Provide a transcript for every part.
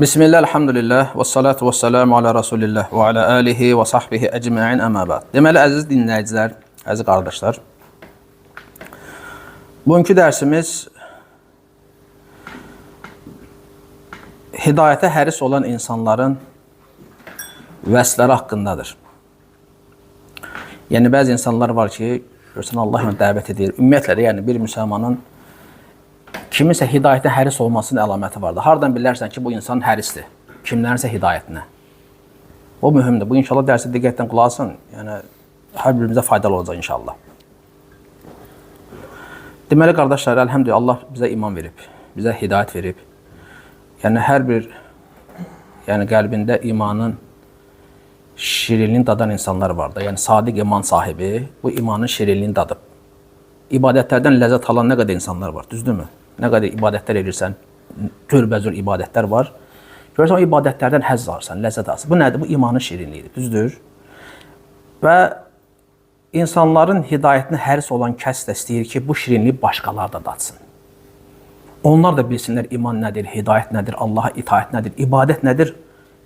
Bismillah, elhamdülillah, və salatu və salamu ala Rasulillah və ala alihi və sahbihi əcməin əmə bəd. Deməli, əziz dinləyicilər, əziz qardaşlar, bugünkü dərsimiz hidayətə həris olan insanların vəsfləri haqqındadır. Yəni, bəzi insanlar var ki, görsən Allah ilə dəvət edir. Ümumiyyətlə, yəni bir müsəlmanın kiminsə hidayətə həris olmasının əlaməti vardır. Hardan bilərsən ki, bu insan hərisdir? Kimlərinsə hidayətinə. O mühümdür. Bu, inşallah dərsə diqqətdən qulaq asın. Yəni, hər birimizə faydalı olacaq inşallah. Deməli, qardaşlar, əlhəmdülillah, Allah bizə iman verib, bizə hidayət verib. Yəni, hər bir qəlbində imanın şirinliğini dadan insanlar var da. Yəni, sadiq iman sahibi bu imanın şirinliğini dadıb. İbadətlərdən ləzzət alan nə qədər insanlar var, düzdürmü? Nə qədər ibadətlər edirsən, cürbəcür ibadətlər var. Görürsən, o ibadətlərdən həzz alırsan, ləzzət alırsan. Bu nədir? Bu imanın şirinliyidir, düzdür? Və insanların hidayətinə həris olan kəs də istəyir ki, bu şirinliyi başqaları da datsın. Onlar da bilsinlər iman nədir, hidayət nədir, Allaha itaət nədir, ibadət nədir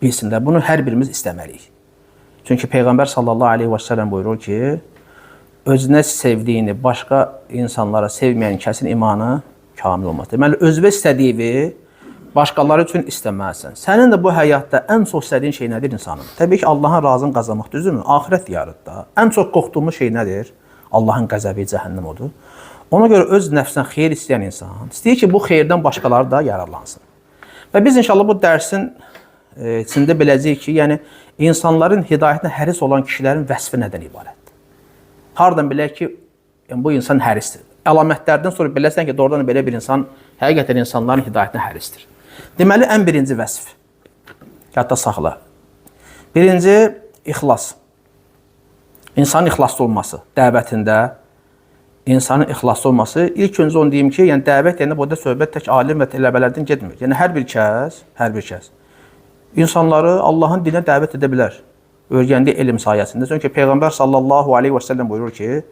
bilsinlər. Bunu hər birimiz istəməliyik. Çünki Peyğəmbər sallallahu aleyhi və səlləm buyurur ki, özünə sevdiyini başqa insanlara sevməyən kəsin imanı kamil olmaz. Deməli, özünə istədiyi başqaları üçün istəməlisən. Sənin də bu həyatda ən çox istədiyin şey nədir insanın? Təbii ki, Allahın razını qazanmaq, düzdürmü? Axirət diyarında. Ən çox qorxduğumuz şey nədir? Allahın qəzəbi, cəhənnəm odur. Ona görə öz nəfsinə xeyir istəyən insan istəyir ki, bu xeyirdən başqaları da yararlansın. Və biz inşallah bu dərsin içində biləcəyik ki, yəni insanların hidayətinə həris olan kişilərin vəsfi nədən ibarətdir? Hardan bilək ki, bu insan hərisdir? Əlamətlərdən sonra biləsən ki, doğrudan belə bir insan həqiqətən insanların hidayətinə hərisdir. Deməli, ən birinci vəsf, hətta saxla. Birinci, ixlas. İnsanın ixlaslı olması, dəvətində insanın ixlaslı olması. İlk öncə onu deyim ki, yəni dəvət deyəndə burada söhbət tək alim və tələbələrdən getmir. Yəni, hər bir kəs insanları Allahın dininə dəvət edə bilər. Öyrəndiyi elm sayəsində. Çünki Peyğəmbər sallallahu aleyhi və səlləm buyurur ki,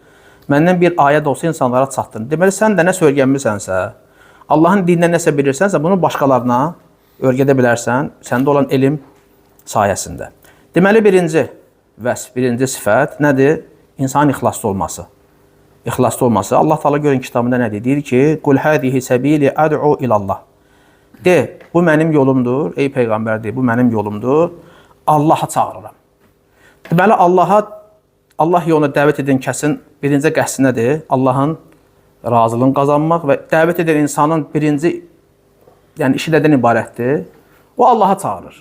məndən bir ayət olsa insanlara çatdırın. Deməli, sən də nə öyrənmirsənsə, Allahın dinindən nəsə bilirsənsə, bunu başqalarına öyrədə bilərsən, səndə olan elm sayəsində. Deməli, birinci vəsf, birinci sifət nədir? İnsanın ixlaslı olması. İxlaslı olması. Allah Teala görün kitabında nədir? Deyir ki, qul həzihi səbili əd'u ilallah. De, bu mənim yolumdur. Ey Peyğəmbər deyir, bu mənim yolumdur. Allaha çağırıram. Deməli, Allah yoluna dəvət edən kəsin birinci qəsdi nədir? Allahın razılığını qazanmaq və dəvət edən insanın birinci işi nədən ibarətdir? O Allaha çağırır.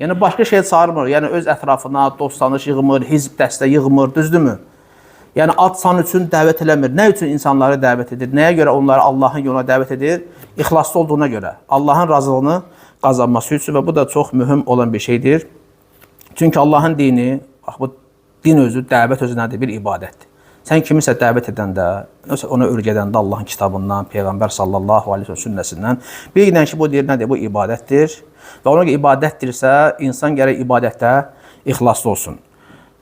Yəni, başqa şey çağırmır. Yəni, öz ətrafına dost-tanış yığmır, hizb dəstə yığmır, düzdürmü? Yəni, ad-san üçün dəvət eləmir. Nə üçün insanları dəvət edir? Nəyə görə onları Allahın yoluna dəvət edir? İxlaslı olduğuna görə. Allahın razılığını qazanması üçün və bu da çox mühüm olan bir şeydir. Çünki Allahın dini, bu din özü, dəvət özü nədir? Bir ibadətdir. Sən kimisə dəvət edəndə, ona öyrədəndə Allahın kitabından, Peyğəmbər sallallahu aleyhi və sünnəsindən bilgilən ki, bu deyir nədir? Bu ibadətdir. Və ona görə ibadətdirsə, insan gərək ibadətdə ixlaslı olsun.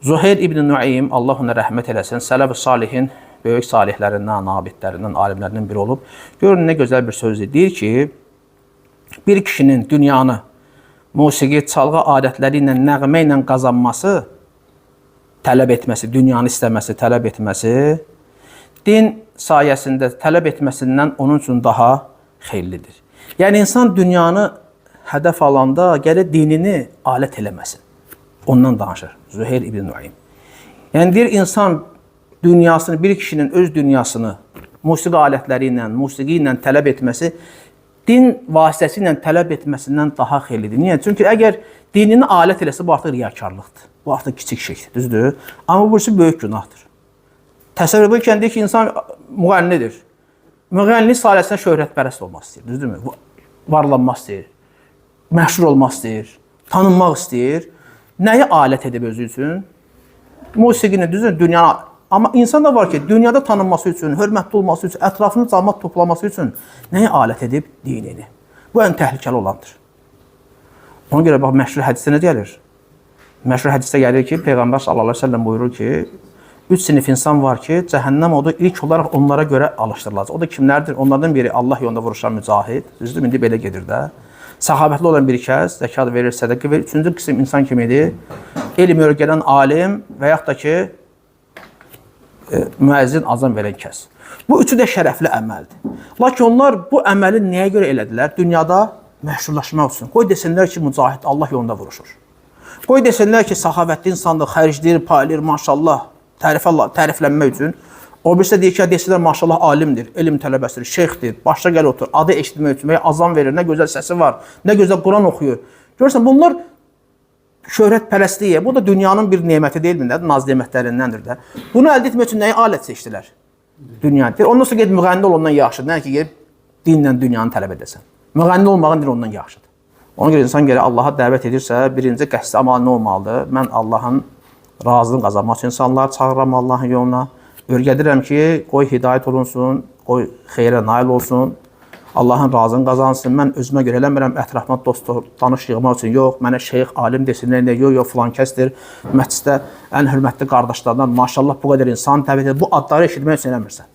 Zuheyr ibn Nuaym, Allah ona rəhmət eləsin, sələf-i salihin böyük salihlərindən, abidlərindən, alimlərindən biri olub. Görün, nə gözəl bir sözdür. Deyir ki, bir kişinin dünyanı musiqi, çalğı adətləri ilə, nəğmə ilə qazanması, tələb etməsi, dünyanı istəməsi, tələb etməsi, din sayəsində tələb etməsindən onun üçün daha xeyirlidir. Yəni, insan dünyanı hədəf alanda gəlir dinini alət eləməsin. Ondan danışır Zuheyr ibn Nuaym. Yəni, deyir, insan dünyasını, bir kişinin öz dünyasını musiqi alətləri ilə, musiqi ilə tələb etməsi, din vasitəsi ilə tələb etməsindən daha xeyirlidir. Niyə? Çünki əgər dinini alət eləsə, bu artıq riyakarlıqdır. Bu artıq kiçik şeydir, düzdür? Amma bu böyük günahdır. Təsəvvür edirkən deyir ki, insan müğənnidir. Müğənnilik sayəsində şöhrətpərəst olmaq istəyir, düzdürmü? Varlanmaq istəyir, məşhur olmaq istəyir, tanınmaq istəyir. Nəyi alət edib özü üçün? Musiqini, düzdür, dünya. Amma insan da var ki, dünyada tanınması üçün, hörmətli olması üçün, ətrafını cəmaət toplaması üçün nəyi alət edib? Dinini. Bu ən təhlükəli olandır. Ona görə bax, məşhur hədisdə nə gəlir? Məşhur hədisdə gəlir ki, Peyğəmbər sallallahu aleyhi ve sellem buyurur ki, 3 sinif insan var ki, cəhənnəm odu ilk olaraq onlara görə alışdırılacaq. O da kimlərdir? Onlardan biri Allah yolunda vuruşan mücahid. Düzdür, indi belə gedir də. Səxavətli olan bir kəs zəkat verir, sədaqə verir. Üçüncü qism insan kimidir? Elm öyrənən alim və yaxud da ki, müəzzin azan verən kəs. Bu üçü də şərəfli əməldir. Lakin onlar bu əməli nəyə görə elədilər? Dünyada məşhurlaşmaq üçün. Qoy desinlər ki, mücahid Allah yolunda vuruşur. Qoy desinlər ki, səxavətli insandır, xərcdir, paylayır, maşallah, təriflənmək üçün. O birisi deyir ki, desinlər maşallah alimdir, elm tələbəsidir, şeyxdir, başda gəl otur, adı eşitmək üçün və ya azan verir, nə gözəl səsi var, nə gözəl Quran oxuyur. Görürsən, bunlar şöhrətpərəstliyə, bu da dünyanın bir neməti deyilmi, naz nemətlərindəndir də. Bunu əldə etmək üçün nəyə alət seçdilər? Dünyanı. Ondan sonra gedib müğənni ol, ondan yaxşıdır. Nə ki, gedib dinlə dünyanı tələb edəsən. Müğənni olmağın dil ondan yaxşıdır. Ona görə insan gələ Allaha dəvət edirsə, birinci qəsdi amalı nə olmalıdır? Mən Allahın razılığını qazanmaq üçün insanları çağıram Allahın yoluna. Öyrədirəm ki, qoy hidayət olunsun, qoy xeyrə nail olsun, Allahın razılığını qazansın. Mən özümə görə eləmirəm, ətrafıma dost tanış yığmaq üçün yox, mənə şeyx, alim desinlər, yox, filan kəsdir. Məclisdə ən hörmətli qardaşlardan maşallah bu qədər insan dəvət edir. Bu adları eşitmək üçün eləmirsən.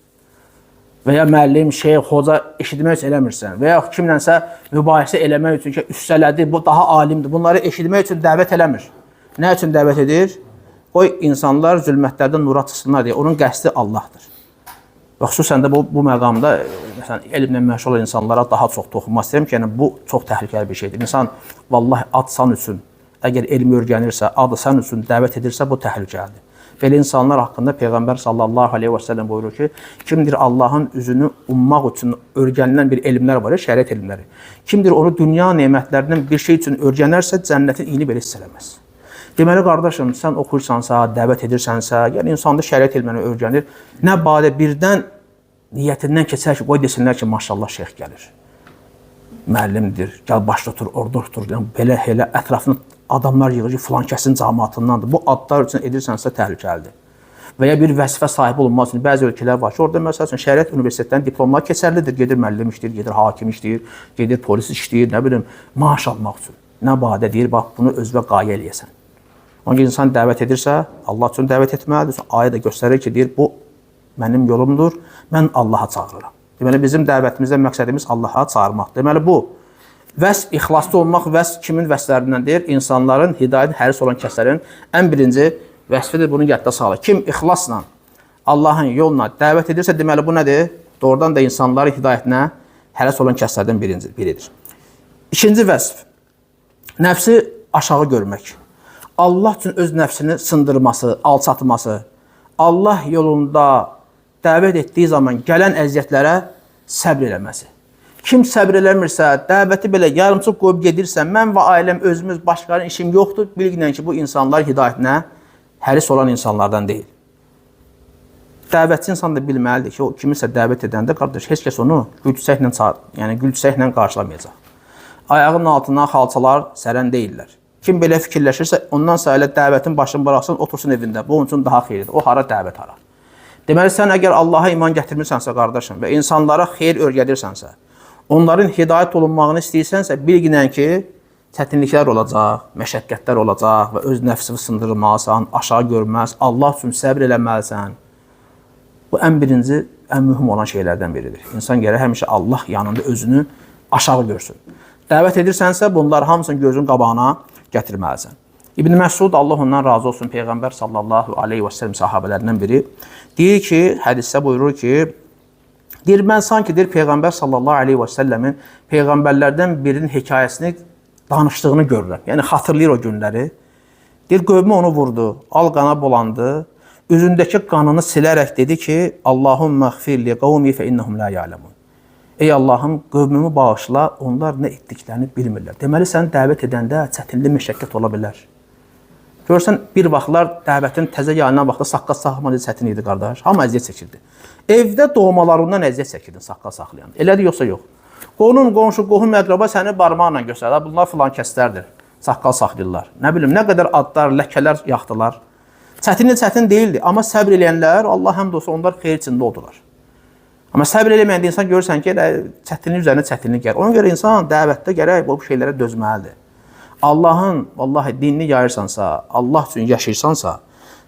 Və ya müəllim, şeyx, hoca eşitmək üçün eləmirsən. Və ya kimlənsə mübahisə eləmək üçün ki, üstələdi, bu daha alimdir. Bunları eşitmək üçün dəvət eləmir. Nə üçün dəvət edir? Qoy insanlar zülmətlərdən nura çıxsınlar deyə. Onun qəsdi Allahdır. Və xüsusən də bu məqamda məsələn, elmlə məşğul olan insanlara daha çox toxunmaq istəyirəm ki, yəni bu çox təhlükəli bir şeydir. İnsan vallahi ad san üçün, əgər elmi öyrənirsə, adı sən üçün dəvət edirsə, bu təhlükəlidir. Belə insanlar haqqında Peyğəmbər sallallahu aleyhi və səlləm buyurur ki, kimdir Allahın üzünü ummaq üçün öyrənilən bir elmlər var, şəriət elmləri. Kimdir onu dünya nemətlərindən bir şey üçün öyrənərsə, cənnətin iyini belə hiss eləməz. Deməli, qardaşım, sən oxuyursansa, dəvət edirsənsə, yəni insanda şəriət elməni öyrənir, nə badə birdən niyyətindən keçər ki, qoy desinlər ki, maşallah şeyx gəlir. Müəllimdir, gəl başda otur, orada otur, yəni, belə elə ətrafını adamlar yığır ki, filan kəsin cəmaatındandır. Bu adlar üçün edirsənsə təhlükəlidir. Və ya bir vəzifə sahibi olmaq üçün bəzi ölkələr var ki, orada məsəl üçün şəriət universitetlərinin diplomları keçərlidir. Gedir müəllim işləyir, gedir hakim işləyir, gedir polis işləyir, nə bilim, maaş almaq üçün. Nə badə deyir, bax, bunu özünə qayə eləyəsən. Onun ki, insan dəvət edirsə, Allah üçün dəvət etməlidir. Ayə də göstərir ki, deyir, bu mənim yolumdur, mən Allaha çağırıram. Deməli, bizim dəvətimizdə məqsədimiz Allaha çağırmaq. Deməli, bu vəsf, ixlaslı olmaq vəsf kimin vəsflərindən deyir? İnsanların, hidayət həris olan kəslərin ən birinci vəsfidir, bunu yadda salır. Kim ixlasla Allahın yoluna dəvət edirsə, deməli, bu nədir? Doğrudan da insanların hidayətinə həris olan kəslərdən biridir. İkinci vəsf, nəfsi aşağı görmək. Allah üçün öz nəfsini sındırması, alçatması, Allah yolunda dəvət etdiyi zaman gələn əziyyətlərə səbr eləməsi. Kim səbr eləmirsə, dəvəti belə yarımçıq qoyub gedirsə, mən və ailəm özümüz, başqalarının işim yoxdur, bilginən ki, bu insanlar hidayətinə həris olan insanlardan deyil. Dəvətçi insan da bilməlidir ki, o kimisə dəvət edəndə, qardaş, heç kəs onu gülçəklə qarşılamayacaq. Ayağının altından xalçalar sərən deyirlər. Kim belə fikirləşirsə, ondan sonra elə dəvətin başını bıraxsın, otursun evində. Bu, onun üçün daha xeyirdir. O, hara dəvət hara. Deməli, sən əgər Allaha iman gətirmirsənsə, qardaşım, və insanlara xeyir öyrədirsənsə, onların hidayət olunmağını istəyirsənsə, bilginən ki, çətinliklər olacaq, məşəqqətlər olacaq və öz nəfsini sındırmalısan, aşağı görməz, Allah üçün səbr eləməlisən. Bu, ən birinci, ən mühüm olan şeylərdən biridir. İnsan gərək həmişə Allah yanında özünü aşağı görsün. Dəvət edirsənsə, bunlar hamısını gözün qabağına gətirməlisən. İbn Məsud, Allah ondan razı olsun, Peyğəmbər sallallahu aleyhi və səlləm sahabələrindən biri, deyir ki, hədisdə buyurur ki, deyir, mən sanki deyir, Peyğəmbər sallallahu aleyhi və səlləmin Peyğəmbərlərdən birinin hekayəsini danışdığını görürəm. Yəni, xatırlayır o günləri. Deyir, qövmü onu vurdu, al qana bolandı, üzündəki qanını silərək dedi ki, Allahümmə xfir li qavmi fə innəhum la ya'lemun. Ey Allahım, qövmümü bağışla, onlar nə etdiklərini bilmirlər. Deməli, sən dəvət edəndə çətinli məşəqqət ola bilər. Görürsən, bir vaxtlar dəvətin təzə yayılan vaxtda saqqal saxlamaq çətin idi, qardaş. Hamı əziyyət çəkirdi. Evdə doğmalarından əziyyət çəkirdin saqqal saxlayan. Elədir, yoxsa yox. Qonşu, qohum, əqraba səni barmaqla göstərir. Bunlar filan kəslərdir, saqqal saxlayırlar. Nə bilim, nə qədər adlar, ləkələr yaxdılar. Çətin deyildi, amma səbr eləyənlər, Allah həmd olsun, onlar xeyir içində oldular. Amma səbr eləməyəndə insan görürsən ki, çətinlik üzərinə çətinlik gəlir. Ona görə insan dəvətdə gərək bu şeylərə dözməlidir. Allahın, vallahi, dinini yayırsansa, Allah üçün yaşayırsansa,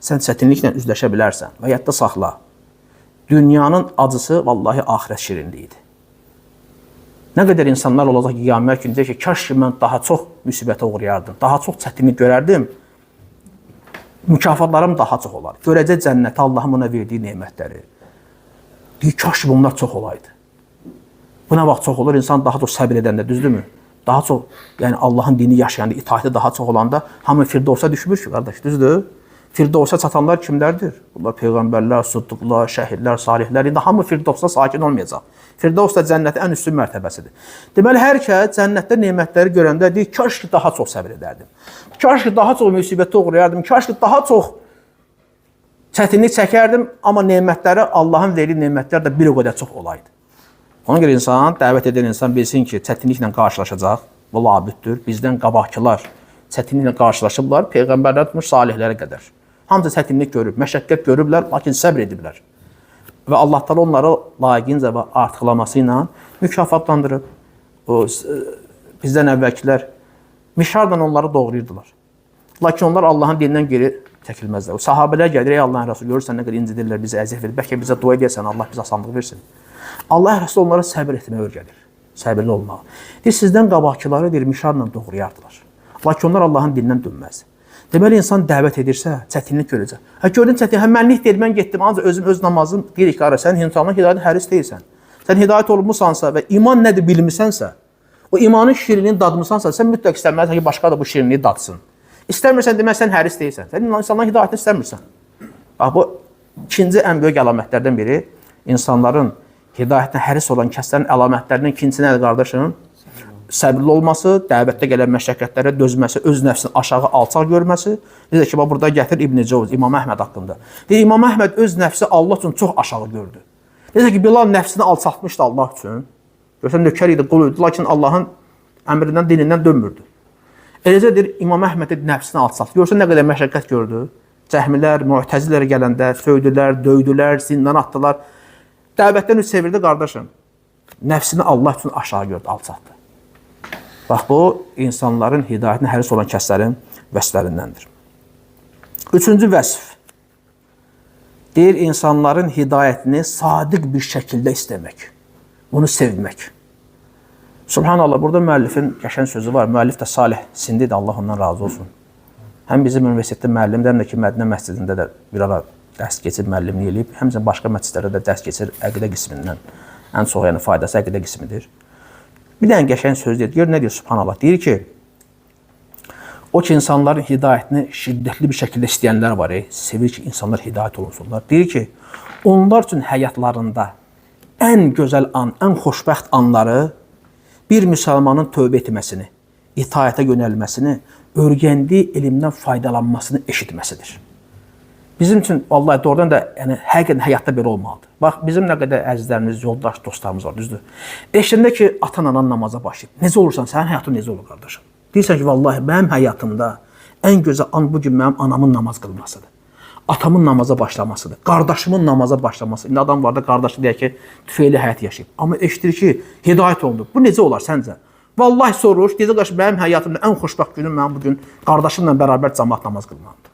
sən çətinliklə üzləşə bilərsən və yadda saxla. Dünyanın acısı, vallahi, axirət şirinliyidir. Nə qədər insanlar olacaq ki, qiyamət günü deyir ki, kaş ki, mən daha çox müsibətə uğrayardım, daha çox çətinlik görərdim, mükafatlarım daha çox olar. Görəcək cənnəti, Allahın ona verdiyi nemətləri. Deyir, kaş ki, bunlar çox olaydı. Bu nə vaxt çox olur? İnsan daha çox səbir edəndə, düzdürmü? Daha çox, yəni Allahın dini yaşayanda, itaəti daha çox olanda hamı Firdovsa düşmür ki, qardaş, düzdür? Firdovsa çatanlar kimlərdir? Bunlar peyğəmbərlər, sıddıqlar, şəhidlər, salihlər. İndi hamı Firdovsa sakin olmayacaq. Firdovs da cənnətin ən üstün mərtəbəsidir. Deməli, hər kəs cənnətdə nemətləri görəndə deyir, kaş ki, daha çox səbir edərdim. Kaş ki, daha çox müsibətə uğrayardım. Kaş ki, daha çox çətinlik çəkərdim. Amma nemətləri, Allahın verdiyi nemətlər də bir o qədər çox olaydı. Ona görə insan, dəvət edən insan bilsin ki, çətinliklə qarşılaşacaq. Bu labüddür. Bizdən qabaqçılar çətinliklə qarşılaşıblar. Peyğəmbərlər tutmuş salihlərə qədər. Hamısı çətinlik görüb, məşəqqət görüblər, lakin səbr ediblər. Və Allah da onları layiqincə və artıqlaması ilə mükafatlandırıb. Bizdən əvvəlkilər mişarla onları doğrayırdılar. Lakin onlar Allahın dinindən geri çəkilməzlər. Sahabələr gəlir, ey Allahın Rəsulü, görürsən nə qədər incidirlər, bizə əziyyət verir. Bəlkə bizə dua edəsən, Allah bizə asanlıq versin. Allah Rəsulü onlara səbr etməyə öyrədir. Səbirli olmağa. Deyir, sizdən qabaqçıları deyir, mişarla doğrayardılar. Lakin onlar Allahın dinindən dönməz. Deməli, insan dəvət edirsə, çətinlik görəcək. Gördün çətinlik, mənlik deyil, mən getdim, ancaq öz namazım deyirik, sən insanın hidayətin həris deyilsən. Sən hidayət olunmusansa və iman nədir bilmisənsə, o imanın şirinliğini dadmısansa, sən mütləq istəməlisən ki, başqa da bu şirinliği dadsın. İstəmirsən demək, sən həris deyilsən. Sən insanların hidayətini istəmirsən. Bax, bu ikinci ən böyük əlamətlərdən biri, insanların hidayətinə həris olan kəslərin əlamətlərindən ikincisi nədir, qardaşım? Səbirli olması, dəvətdə gələn məşəqqətlərə dözməsi, öz nəfsini aşağı alçaq görməsi. Necə ki, burada gətir İbn Cəvz, İmam Əhməd haqqında. Deyir, İmam Əhməd öz nəfsi Allah üçün çox aşağı gördü. Necə ki, Bilal nəfsini alçaltmışdı Allah üçün. Görsən, nökər idi, qul idi, lakin Allahın əmrindən, dinindən dönmürdü. Eləcədir, İmam Əhməd nəfsini alçaltdı. Görsən, nə qədər məşəqqət gördü. Cəhmilər, Mu'təzilərə gələndə söydülər, döydülər, zindan atdılar. Dəvətdən üç çevirdi, qardaşım. Nəfsini Allah üçün aşağı gördü, alçaltdı. Bax, bu, insanların hidayətinə həris olan kəslərin vəsflərindəndir. Üçüncü vəsf. Deyir, insanların hidayətini sadiq bir şəkildə istəmək. Bunu sevmək. Subhanallah, burada müəllifin qəşəng sözü var. Müəllif də Salih Sindidir, Allah ondan razı olsun. Həm bizim universitetdə müəllimdir, həm də ki, Mədinə məscidində də bir ara dərs keçir, müəllimlik eləyib. Həmçinin başqa məscidlərdə də dərs keçir əqidə qismindən. Ən çox yəni faydası əqidə qismidir. Bir dənə qəşəng söz deyir. Gör nə deyir Subhanallah. Deyir ki, o ki, insanların hidayətini şiddətli bir şəkildə istəyənlər var. Sevir ki, insanlar hidayət olunsunlar. Deyir ki, onlar üçün həyatlarında ən gözəl an, ən xoşbəxt anları bir müsəlmanın tövbə etməsini, itaətə yönəlməsini, öyrəndiyi elmdən faydalanmasını eşitməsidir. Bizim üçün vallahi doğrudan da yəni həqiqətən həyatda belə olmalıdır. Bax, bizim nə qədər əzizlərimiz, yoldaş, dostlarımız var, düzdür? Eşində ki, atan-anan namaza başlayıb. Necə olursan, sənin həyatın necə olur, qardaşım? Deyirsən ki, vallahi mənim həyatımda ən gözəl an bugün mənim anamın namaz qılmasıdır. Atamın namaza başlamasıdır. Qardaşımın namaza başlaması. İndi adam var da qardaşı deyək ki, tüfeyli həyat yaşayıb. Amma eşidir ki, hidayət olundu. Bu necə olar səncə? Vallahi soruş, deyəcək qardaş, mənim həyatımda ən xoşbəxt günüm mənim bugün qardaşımla bərabər cəmaət namaz qılmağımdır.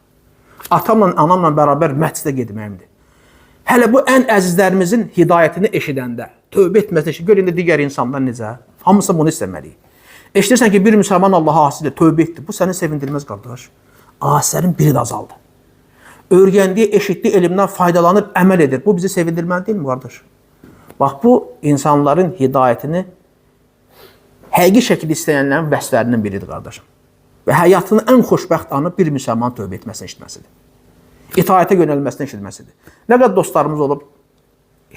Atamla, anamla bərabər məscidə getməyimdir. Hələ bu ən əzizlərimizin hidayətini eşidəndə, tövbə etməsi ki, gör indi digər insanlar necə? Hamısı bunu istəməliyik. Eşidirsən ki, bir müsəlman Allaha asidir, tövbə etdi. Bu səni sevindirməz, qardaş. Asilərin biri də azaldı. Öyrəndiyi, eşitdiyi elmdən faydalanır, əməl edir. Bu bizi sevindirməli deyilmi, qardaş? Bax, bu insanların hidayətini həqiqi şəkildə istəyənlərin vəsflərindən biridir, qardaşım. Və həyatının ən xoşbəxt anı bir müsəlman tövbə etməsini eşitməsidir. İtaətə yönəlməsini eşitməsidir. Nə qədər dostlarımız olub,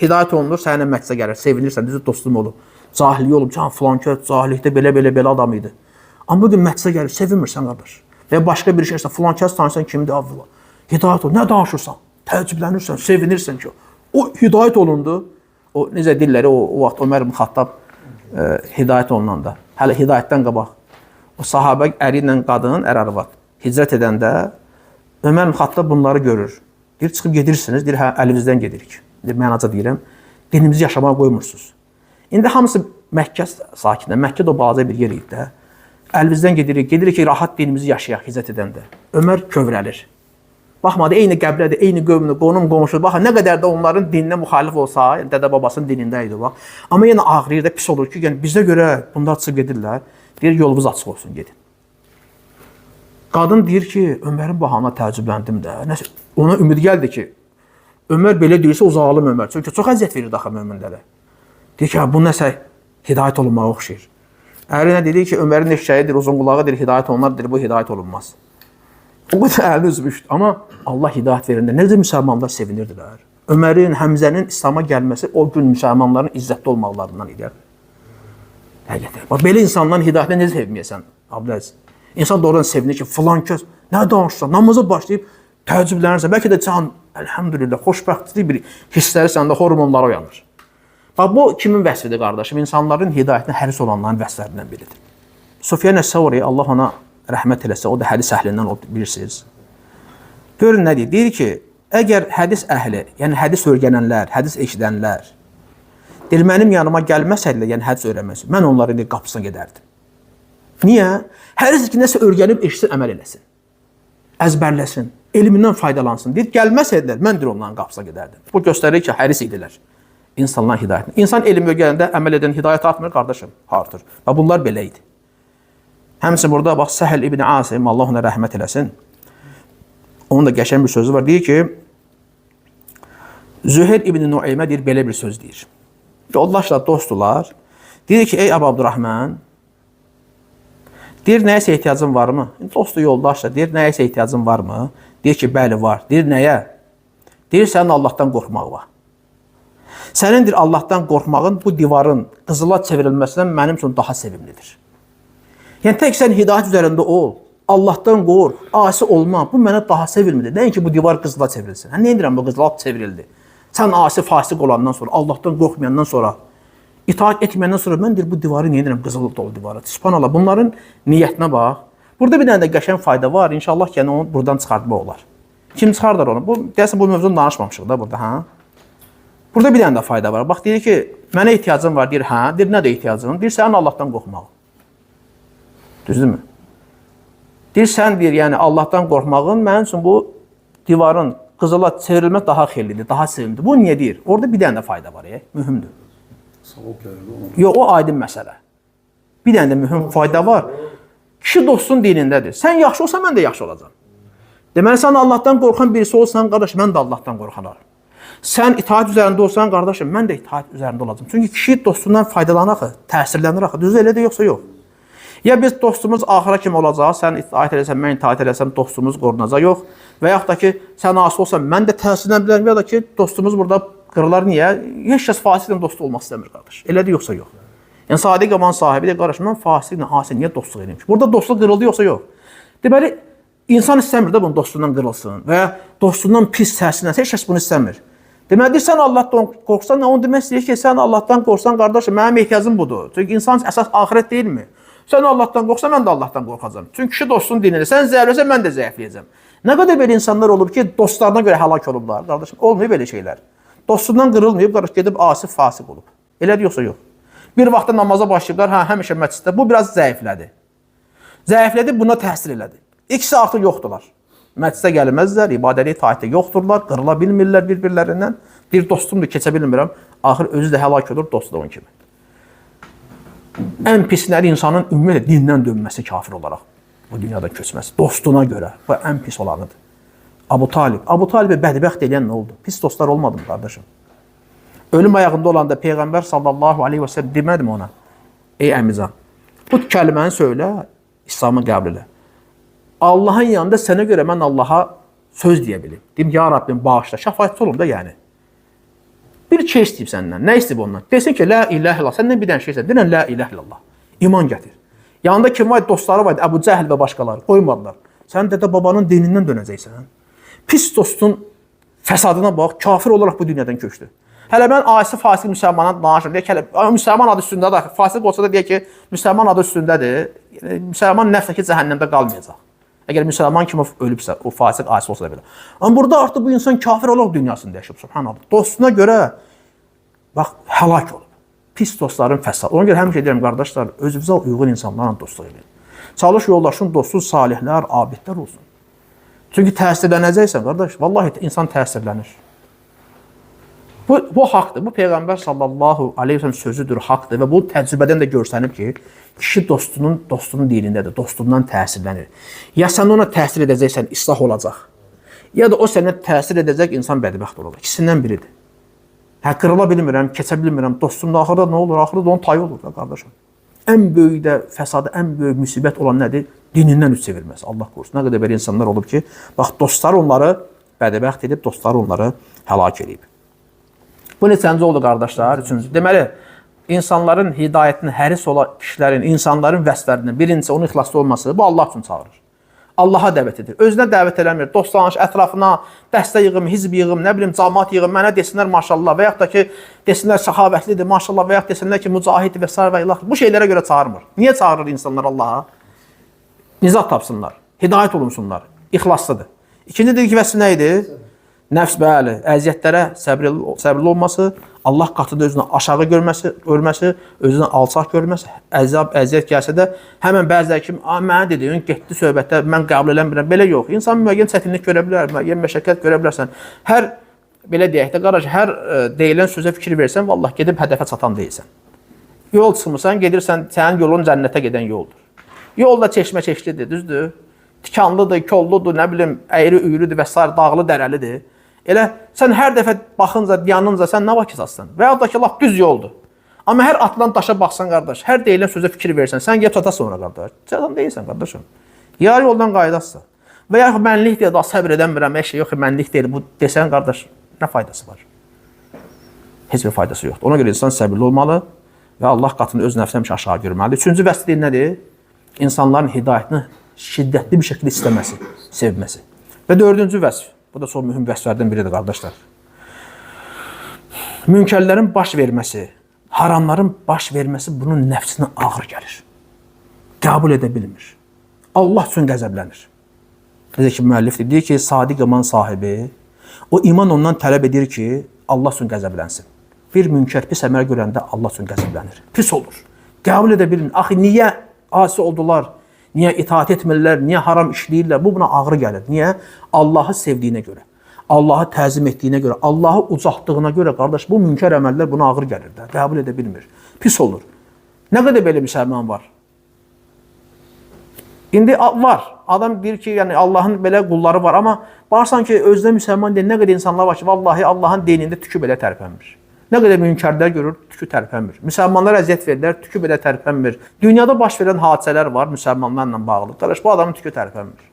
hidayət olunur, səninlə məclisə gəlir, sevinirsən, düzü dostum olub, cahiliyə olub, can filan kəs, cahillikdə belə adam idi. Amma bugün məclisə gəlir, sevinmirsən, qardaş. Və başqa bir şeysə, filan kəs tanırsan kimdir, avvela. Hidayət olunur, nə danışırsan, təəccüblənirsən, sevinirsən ki, o hidayət olundu. O, necə dilləri, o vaxt Ömər ibn Xattab hidayət olunanda, hələ hidayətdən qabaq, o sahabə əri ilə qadın, ər-arvad hicrət edəndə Ömər ibn Xattab bunları görür. Deyir, çıxıb gedirsiniz, deyir, hə, əlimizdən gedirik. Deyir, mənaca deyirəm, dinimizi yaşamağa qoymursunuz. İndi hamısı Məkkə sakinə, Məkkə də o balaca bir yer idi də. Əlimizdən gedirik ki, rahat dinimizi yaşayaq hicrət edəndə. Ömər kövrəlir. Baxmadı, eyni qəbilədir, eyni qövmdür, qonum qonşudur. Baxın, nə qədər də onların dininə müxalif olsa, yəni dədə babasının dinində idi bax. Amma yenə ağrıyır da, pis olur ki, yəni bizə görə bunlar çıxıb gedirlər. Deyir, yolumuz açıq olsun, gedin. Qadın deyir ki, Ömərin baxana təəccübləndim də. Nəsə, ona ümid gəldi ki, Ömər belə deyirsə, o zalım Ömər. Çünki çox əziyyət verir daxı möminlərə. Deyir ki, bu nəsə hidayət olunmağa oxşayır. Ərinə dedi ki, Ömərin eşşəyidir, uzun qulağı deyir, hidayət olunar, deyir, bu hidayət olunmaz. O da əlini üzmüşdü. Amma Allah hidayət verində necə müsəlmanlar sevinirdilər. Ömərin, Həmzənin İslam'a gəlməsi o gün müsəlmanların izzətli olmaqlarından idi. Həqiqətən. Bax, belə insanların hidayətlə necə sevməyəsən, Abdüləziz? İnsan da oradan sevinir ki, filan kəs nə danışsa, namaza başlayıb təəccüblənirsə, bəlkə də can, əlhəmdülillah, xoşbəxtlik bir hissləri səndə hormonlara uyanır. Bax, bu kimin vəsfidir, qardaşım? İnsanların hidayətinə həris olanların vəsflərindən biridir. Sufyan Əs-Səvri, Allah ona rəhmət eləsə, o da hədis əhlindən bilirsiniz. Görün nə deyir? Deyir ki, əgər hədis əhli, yəni hədis öyrənənlər, hədis eşidənlər, deyir, mənim yanıma gəlməsədilər, yəni hədis öyrənməsin, mən onların qapısına gedərdim. Niyə? Həris ki, nəsə öyrənib, eşitsin, əməl eləsin. Əzbərləsin, elmindən faydalansın. Deyir, gəlməsədilər, mən deyir, onların qapısına gedərdim. Bu göstərir ki, həris idilər. İnsanların hidayətini. İnsan elm öyrənəndə əməl edən hidayət artmır, qardaşım, artır. Və bunlar belə idi. Həmçinin burada, bax, Səhl ibn Asim, Allah ona rəhmət eləsin. Onun da qəşəng bir sözü var. Deyir ki, Züheyr ibn Nuaymə deyir, belə bir söz deyir. Yoldaşlar, dostdular. Deyir ki, ey Əbu Abdurrahman, deyir, nəyəsə ehtiyacın varmı? Dostu yoldaşlar, deyir, nəyəsə ehtiyacın varmı? Deyir ki, bəli, var. Deyir, nəyə? Deyir, sənin Allahdan qorxmaq var. Sənin, deyir, Allahdan qorxmağın bu divarın qızıla çevrilməsindən mənim üçün daha sevimlidir. Yəni, tək sən hidayət üzərində ol, Allahdan qorx, asi olma, bu mənə daha sevimlidir. Nəyin ki, bu divar qızıla çevrilsin. Nə edirəm, bu qızıla çevrildi? Sən asi, fasıq olandan sonra, Allahdan qorxmayandan sonra, itaat etməyəndən sonra mən deyir, bu divarı niyə edirəm, qızıl dolu divarı. Subhanallah, bunların niyyətinə bax. Burada bir dənə də qəşəng fayda var. İnşallah ki, onu buradan çıxartmaq olar. Kim çıxardar onu? Deyəsən, bu mövzunu danışmamışıq da burada, hə? Burada bir dənə də fayda var. Bax, deyir ki, mənə ehtiyacın var, deyir, hə? Deyir, nə də ehtiyacın? Deyir, sənin Allahdan qorxmaq. Düzdürmü? Deyir, sən deyir, yəni Allahdan qorxmağın mənim üçün bu divarın qızıla çevrilmək daha xeyirlidir, daha sevimlidir. Bu niyə deyir? Orada bir dənə də fayda var, mühümdür. Yox, o aydın məsələ. Bir dənə də mühüm fayda var. Kişi dostun dinindədir. Sən yaxşı olsan, mən də yaxşı olacam. Deməli, sən Allahdan qorxan birisi olsan, qardaş, mən də Allahdan qorxanam. Sən itaat üzərində olsan, qardaşım, mən də itaat üzərində olacam. Çünki kişi dostundan faydalanır, təsirlənir, düzdür, elə də yoxsa yox. Ya biz dostumuz axıra kimi olacaq, sən itaat eləsən, mən itaat eləsəm, dostumuz qorunacaq, yox. Və yaxud da ki, sən asi olsan, mən də təsirlənə bilərəm, ya da ki, dostumuz burada qırılar, niyə? Heç kəs fasiqlə dost olmaq istəmir, qardaş. Elə də yoxsa yox. Yəni, sadiq aman sahibi də, qardaş, mən fasiqlə asi niyə dostluq edeyim ki? Burada dostluq qırıldı, yoxsa yox. Deməli, insan istəmir də bunun dostluğundan qırılsın və ya dostluğundan pis təsirlənsə, heç kəs bunu istəmir. Deməli, sən Allahdan qorxsan, onu demək istəyir ki, sən Allahdan qorxsan, qardaşım, mənim ehtiyacım budur. Çünki insan əsas axirət deyilmi? Sən Allahdan qorxsan, mən də Allahdan qorxacam. Çünki kişi dostun dinində, sən zəifləsən, mən də zəifləyəcəm. Nə qədər belə insanlar olub ki, dostlarına görə həlak olublar, qardaşım, olmuyor belə şeylər. Dostundan qırılmayıb, qardaş, gedib asif, fasıq olub. Elədir, yoxsa yox. Bir vaxtda namaza başlayıblar, həmişə məsciddə, bu biraz zəiflədi. Zəiflədi, buna təsir elədi. İkisi artıq yoxdular. Məscidə gəlməzlər, ibadəli itaətdə yoxdurlar, qırıla bilmirlər bir-birlərindən. Bir dostumdur, keçə bilmirəm, axır özü də həlak olur, dostu da onun kimi. Ən pisləri insanın ümumiyyətlə dindən dönməsi kafir olaraq bu dünyada köçməsi. Dostuna görə bu ən pis olanıdır. Abu Talib. Abu Talibə bədbəxt eləyən nə oldu? Pis dostlar olmadı mı, qardaşım? Ölüm ayağında olanda Peyğəmbər sallallahu aleyhi və səlləm demədi mi ona? Ey əmizan, bu kəlməni söylə, İslamı qəbul elə. Allahın yanında sənə görə mən Allaha söz deyə bilim. Deyim, ya Rabbim, bağışla, şəfaətçi olum da yəni. Bir şey istəyib səndən. Nə istəyib ondan? Desin ki, la ilahe illallah. Səndən bir dənə şey istəyib. Deyən, la ilahe illallah. İman gətir. Yanında kim var? Dostları var. Əbu Cəhl və başqaları. Qoymadılar. Sən dədə babanın dinindən dönəcəksən. Pis dostun fəsadına bax. Kafir olaraq bu dünyadan köçdü. Hələ mən asi, fasik müsəlmana danışım. Deyək ki, müsəlman adı üstündədir. Fasik olsa da deyək ki, müsəlman adı üstündədir. Müsəlman nəfsəki cəhənnəmdə qalmayacaq. Əgər müsəlman kimi ölübsə, o fasik asi olsa da belə. Amma burada artıq bu insan kafir olaraq dünyasında yaşayıb, subhanallah. Dostuna görə, bax, həlak olub. Pis dostların fəsad. Ona görə həmişə deyirəm, qardaşlar, özünüzə uyğun insanlarla dostluq edin. Çalış yoldaşın dostu salihlər, abidlər olsun. Çünki təsirlənəcəksən, qardaş. Vallahi insan təsirlənir. Bu haqdır. Bu Peyğəmbər sallallahu aleyhi ve sellem sözüdür, haqdır və bu təcrübədən də görsənib ki, kişi dostunun dilindədir, dostundan təsirlənir. Ya sən ona təsir edəcəksən, islah olacaq. Ya da o sənə təsir edəcək, insan bədbəxt olacaq. İkisindən biridir. Hə, qırıla bilmirəm, keçə bilmirəm, dostumda axırda nə olur? Axırda onun tayı olur da, qardaşım. Ən böyük də fəsadı, ən böyük müsibət olan nədir? Dinindən üz çevirməsi. Allah qorusun. Nə qədər belə insanlar olub ki, bax, dostlar onları bədbəxt edib, dostlar onları həlak edib. Bu neçənci oldu, qardaşlar? Üçüncü. Deməli, insanların hidayətini həris olan kişilərin, insanların vəsflərindən birincisi onun ixlaslı olması, bu Allah üçün çağırır. Allah'a dəvət edir. Özünə dəvət eləmir. Dostlanış, ətrafına dəstə yığım, hizb yığım, nə bilim, cəmaat yığım, mənə desinlər maşallah və yaxud da ki, desinlər səxavətlidir, maşallah və yaxud desinlər ki, mücahiddir və s. və ilah. Bu şeylərə görə çağırmır. Niyə çağırır insanlar Allah'a? Nizat tapsınlar, hidayət olunsunlar, ixlaslıdır. İkinci dediki vəsfi nə idi? Nəfs, bəli, əziyyətlərə səbrli olması, Allah qatında özünü aşağı görməsi, özünü alçaq görməsi, əziyyət gəlsə də həmən bəzilər kimi, mənə dediyin, getdi söhbətdə, mən qəbul eləmirəm, belə yox. İnsan müəyyən çətinlik görə bilər, müəyyən məşəqqət görə bilərsən. Hər, belə deyək də, qardaş, hər deyilən sözə fikir versən, vallah, gedib hədəfə çatan deyilsən. Yol çıxmırsan, gedirsən, sənin yolun cənnətə gedən yoldur. Yolda çeşmə-çeşlidir, düzdür? Tikanlıdır, kolludur, nə bilim, əyri-üyrüdür və s. dağlı dərəlidir. Elə sən hər dəfə baxınca, yanınca sən nə vakit və ya da ki, lap düz yoldur. Amma hər atılan daşa baxsan, qardaş, hər deyilən sözə fikir versən, sən gəlib çata sonra, qardaş. Çatan deyilsən, qardaşım. Ya yoldan qaydasın. Və ya mənlik deyil, daha səbir edəmirəm, eşə, yox, mənlik deyil, bu desən, qardaş, nə faydası var? Heç bir faydası yoxdur. Ona görə insan səbirli olmalı və Allah qatını öz nəfsinə aşağı görməlidir. Üçüncü vəsf deyil nədir? İnsanların hidayətini şiddətli bir şəkildə istəməsi, sevməsi. Və dördüncü vəsf, bu da çox mühüm vəsflərdən biridir, qardaşlar. Münkərlərin baş verməsi, haramların baş verməsi bunun nəfsinə ağır gəlir. Qəbul edə bilmir. Allah üçün qəzəblənir. Necə ki, müəllif deyir ki, sadiq iman sahibi, o iman ondan tələb edir ki, Allah üçün qəzəblənsin. Bir münkər pis əməl görəndə Allah üçün qəzəblənir. Pis olur. Qəbul edə bilmir. Axı, niyə asi oldular? Niyə itaat etmirlər, niyə haram işləyirlər? Bu buna ağır gəlir. Niyə? Allahı sevdiyinə görə, Allahı təzim etdiyinə görə, Allahı ucaltdığına görə, qardaş, bu münkər əməllər buna ağır gəlir də, qəbul edə bilmir. Pis olur. Nə qədər belə müsəlman var? İndi var. Adam deyir ki, yəni Allahın belə qulları var, amma baxırsan ki, özdə müsəlman deyil, nə qədər insanlar var ki, vallahi Allahın dinində tükü belə tərpənmir. Nə qədər münkərlər görür, tükü tərpənmir. Müsəlmanlar əziyyət verirlər, tükü belə tərpənmir. Dünyada baş verən hadisələr var müsəlmanlarla bağlı. Qardaş, bu adamın tükü tərpənmir.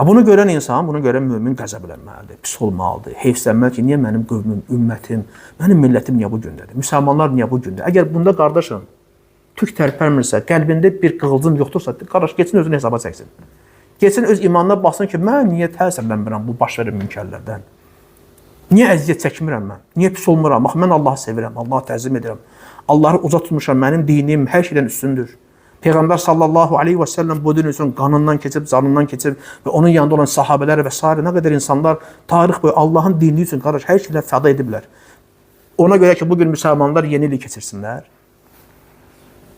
Bunu görən insan, bunu görən mömin qəzəblənməlidir, pis olmalıdır, heyfslənməlidir ki, niyə mənim qövmüm, ümmətim, mənim millətim niyə bu gündədir? Müsəlmanlar niyə bu gündədir? Əgər bunda, qardaşım, tük tərpənmirsə, qəlbində bir qığılcım yoxdursa, qardaş, geçsin özünü hesaba çəksin. Geçsin öz imanına baxsın ki, mən niyə təsirlənmirəm bu baş verən münkərlərdən? Niyə əziyyət çəkmirəm mən? Niyə pis olmuram? Bax, mən Allahı sevirəm, Allahı təzim edirəm. Allahı uca tutmuşam, mənim dinim hər şeydən üstündür. Peyğəmbər sallallahu aleyhi və səlləm bu din üçün qanından keçib, canından keçib və onun yanında olan sahabələri və s. nə qədər insanlar tarix boyu Allahın dini üçün qardaş hər şeylə fəda ediblər. Ona görə ki, bugün müsəlmanlar yeni il keçirsinlər.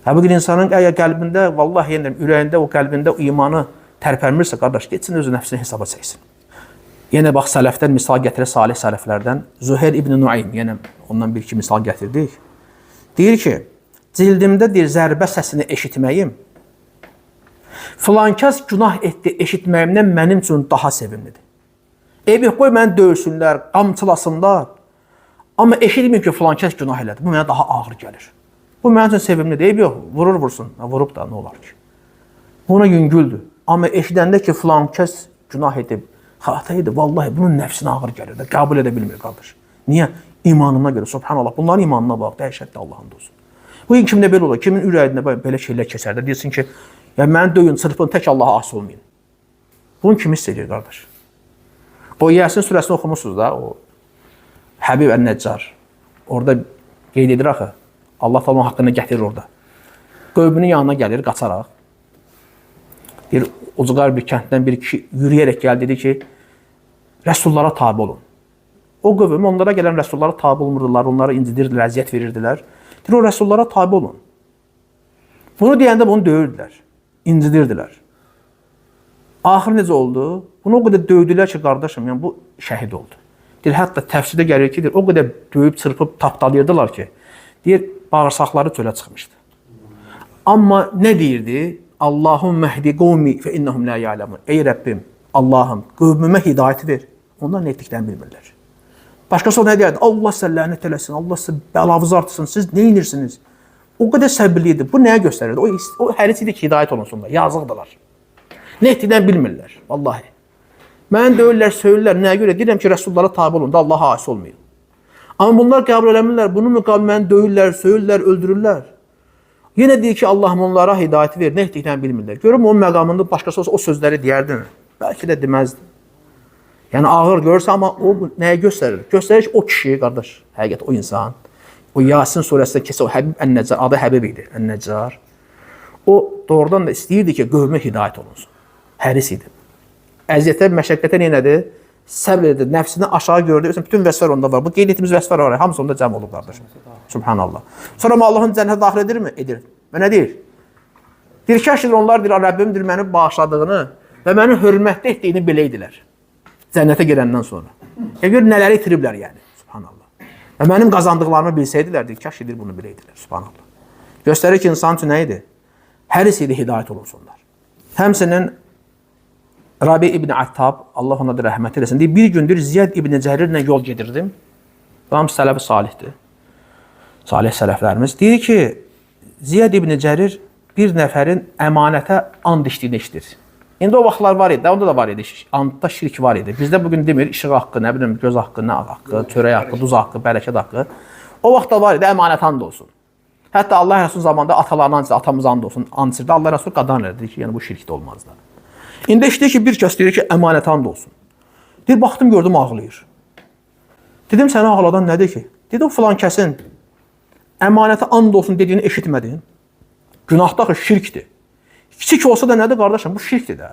Bugün insanın əgər qəlbində, vallahi yenə ürəyində, o qəlbində o imanı tərpənmirsə, qardaş, geçsin özü nəfsini hesaba çəksin. Yenə bax, sələfdən misal gətirək, salih sələflərdən. Züheyr ibn Nuaym, yenə ondan bir-iki misal gətirdik. Deyir ki, cildimdə bir zərbə səsini eşitməyim, filankəs günah etdi eşitməyimdən mənim üçün daha sevimlidir. Eybi qoy məni döysünlər, qamçılasınlar, amma eşitməyim ki, filankəs günah elədi. Bu mənə daha ağır gəlir. Bu mənim üçün sevimlidir. Eybi yox, vurur vursun. Vurub da nə olar ki? Buna yüngüldür. Amma eşidəndə ki, filankəs günah edib, xata idi, vallahi bunun nəfsinə ağır gəlir də, qəbul edə bilmir, qardaş. Niyə? İmanına görə, subhanallah, bunların imanına bax, dəhşətli Allahın dostu. Bu gün kimdə belə olur, kimin ürəyində belə şeylər keçər də, deyilsin ki, ya məni döyün, çırpın, tək Allaha asi olmayın. Bunu kim hiss edir, qardaş? O Yasin surəsini oxumuşsunuz da, o Həbib Ən-Nəccar, orada qeyd edir axı, Allah falan haqqını gətirir orada. Qövmünün yanına gəlir, qaçaraq. Bir ucqar bir kənddən bir kişi yürüyərək gəldi, dedi ki, rəsullara tabi olun. O qövm onlara gələn rəsullara tabi olmurdular, onlara incidirdilər, əziyyət verirdilər. Deyir, o rəsullara tabi olun. Bunu deyəndə bunu döyürdülər, incidirdilər. Axır necə oldu? Bunu o qədər döydülər ki, qardaşım, yəni bu şəhid oldu. Deyir, hətta təfsirdə gəlir ki, deyir, o qədər döyüb, çırpıb, tapdalayırdılar ki, deyir, bağırsaqları çölə çıxmışdı. Amma nə deyirdi? Allahum məhdi qovmi fə innəhum la ya'lamun. Ey Rəbbim, Allahım, qövmümə hidayət ver. Onlar nə etdiklərini bilmirlər. Başqası o nə deyirdi? Allah sizə lənət eləsin, Allah sizə bəlavızı artırsın, siz nə inirsiniz? O qədər səbirli idi. Bu nəyə göstərirdi? O həris idi ki, hidayət olunsunlar, yazıqdılar. Nə etdiklərini bilmirlər, vallahi. Mən döyürlər, söyürlər, nəyə görə? Deyirəm ki, Rəsullara tabi olun da Allaha asi olmayın. Amma bunlar qəbul eləmirlər, bunu müqabil məni döyürlər, söyürlər, öldürürlər. Yenə deyir ki, Allahım onlara hidayəti ver, nə etdiklərini bilmirlər. Görüm onun məqamında başqası olsa o sözləri deyərdin. Bəlkə də deməzdi. Yəni ağır görürsə, amma o nəyə göstərir? Göstərir ki, o kişi, qardaş, həqiqət o insan, o Yasin surəsində kesə, o Həbib Ən-Nəccar, adı Həbib idi, Ən-Nəccar. O doğrudan da istəyirdi ki, qövmə hidayət olunsun. Həris idi. Əziyyətə, məşəqqətə neynədir? Səbr edir, nəfsini aşağı gördü. Bütün vəsfər onda var. Bu qeyd etdiyimiz vəsfər var. Hamısı onda cəm olub, qardaşım. Subhanallah. Sonra Allahın cənnətə daxil edirmi? Edir. Və nə deyir? Deyir, kəşdir onlar, deyir, Rəbbimdir məni bağışladığını və məni hörmətli etdiyini biləydilər. Cənnətə girəndən sonra. Gör, nələri itiriblər yəni. Subhanallah. Və mənim qazandıqlarımı bilsəydilər, deyir, kəş edir bunu biləydilər. Subhanallah. Göstərir ki, insan üçün nə idi? Həris idi, hidayət olunsunlar. Həmsinin Rabi ibn Attab, Allah ona da rəhmət eləsin, deyir, bir gündür Ziyad ibn Cərirlə yol gedirdim. Hamısı sələfi salihdir. Salih sələflərimiz. Deyir ki, Ziyad ibn Cərir bir nəfərin əmanətə and içdiyini eşidir. İndi o vaxtlar var idi, onda da var idi, andda şirk var idi. Bizdə bugün demir, işıq haqqı, nə bilim, göz haqqı, nə haqqı, çörək haqqı, duz haqqı, bərəkət haqqı. O vaxtda var idi, əmanət and olsun. Hətta Allah Rəsulü zamanında atalarına and içdi, atamız and olsun, and içdi. Allah Rəsulü qadan elədi ki, yəni bu şirk də olmazdı. İndi işləyir ki, bir kəs deyir ki, əmanət and olsun. Deyir, baxdım, gördüm, ağlayır. Dedim, səni ağladan nədir ki? Dedim, filan kəsin əmanətə and olsun dediyini eşitmədin. Günahda axı şirkdir. Kiçik olsa da nədir, qardaşım? Bu şirkdir də.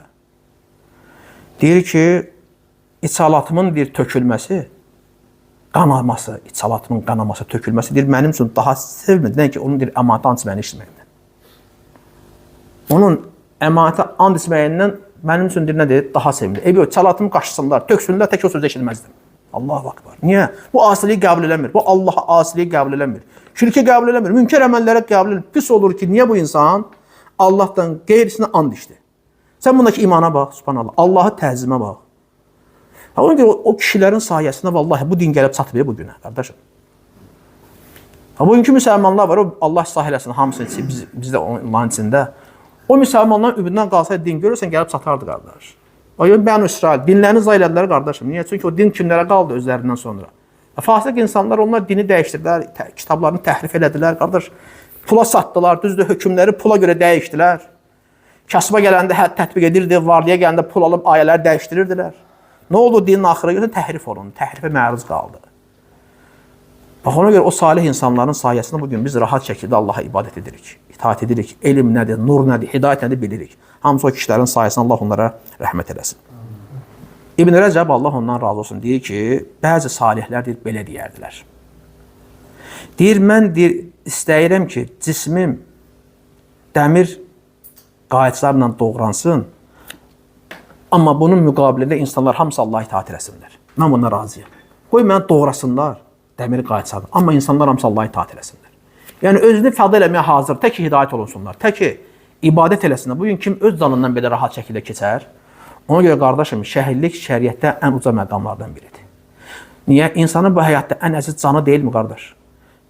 Deyir ki, içalatımın bir tökülməsi, qanaması, içalatımın qanaması, tökülməsi deyir, mənim üçün daha sevmədi. Nə ki, onun deyir, əmanətə and içməyini eşitməyimdən. Onun əmanətə and içməyindən mənim üçün deyir, nədir, daha sevimli. Ebi o, çalatımı qaşısınlar, töksünlər, tək o sözü eşitməzdim. Allahu akbar. Niyə? Bu asiliyi qəbul eləmir. Bu Allaha asiliyi qəbul eləmir. Şirki qəbul eləmir. Münkər əməllərə qəbul eləmir. Pis olur ki, niyə bu insan Allahdan qeyrisinə and içdi? Sən bundakı imana bax, subhanallah. Allahı təzimə bax. Ona görə o kişilərin sayəsində vallahi bu din gəlib çatmıyor bu günə, qardaşım. Bugünkü müsəlmanlar var, o Allah islah eləsin, hamısı biz də onların içində. O müsəlmanların ümidindən qalsaydı din görürsən, gəlib çatardı, qardaş. O gün Bənu İsrail, dinlərini zay elədilər, qardaşım. Niyə? Çünki o din kimlərə qaldı özlərindən sonra. Fasiq insanlar, onlar dini dəyişdirdilər, kitablarını təhrif elədilər, qardaş. Pula satdılar, düzdür, hökmləri pula görə dəyişdilər. Kasıba gələndə hədd tətbiq edirdi, vardiya gələndə pul alıb ayələri dəyişdirirdilər. Nə oldu dinin axırı görə? Təhrif olundu, təhrifə məruz qaldı. Bax, ona görə o salih insanların sayəsində bugün biz rahat şəkildə Allaha ibadət edirik, itaat edirik, elm nədir, nur nədir, hidayət nədir bilirik. Hamısı o kişilərin sayəsində Allah onlara rəhmət eləsin. İbn Rəcəb, Allah ondan razı olsun, deyir ki, bəzi salihlər deyir, belə deyərdilər. Deyir, mən deyir, istəyirəm ki, cismim dəmir qayıtlarla doğransın, amma bunun müqabilində insanlar hamısı Allaha itaat eləsinlər. Mən buna razıyam. Qoy məni doğrasınlar, dəmir qayıtlarla, amma insanlar hamısı Allaha itaat eləsinlər. Yəni, özünü fəda eləməyə hazır, tək ki, hidayət olunsunlar, tək ki, ibadət eləsinlər. Bugün kim öz canından belə rahat şəkildə keçər? Ona görə, qardaşım, şəhidlik şəriətdə ən uca məqamlardan biridir. Niyə? İnsanın bu həyatda ən əziz canı deyilmi, qardaş?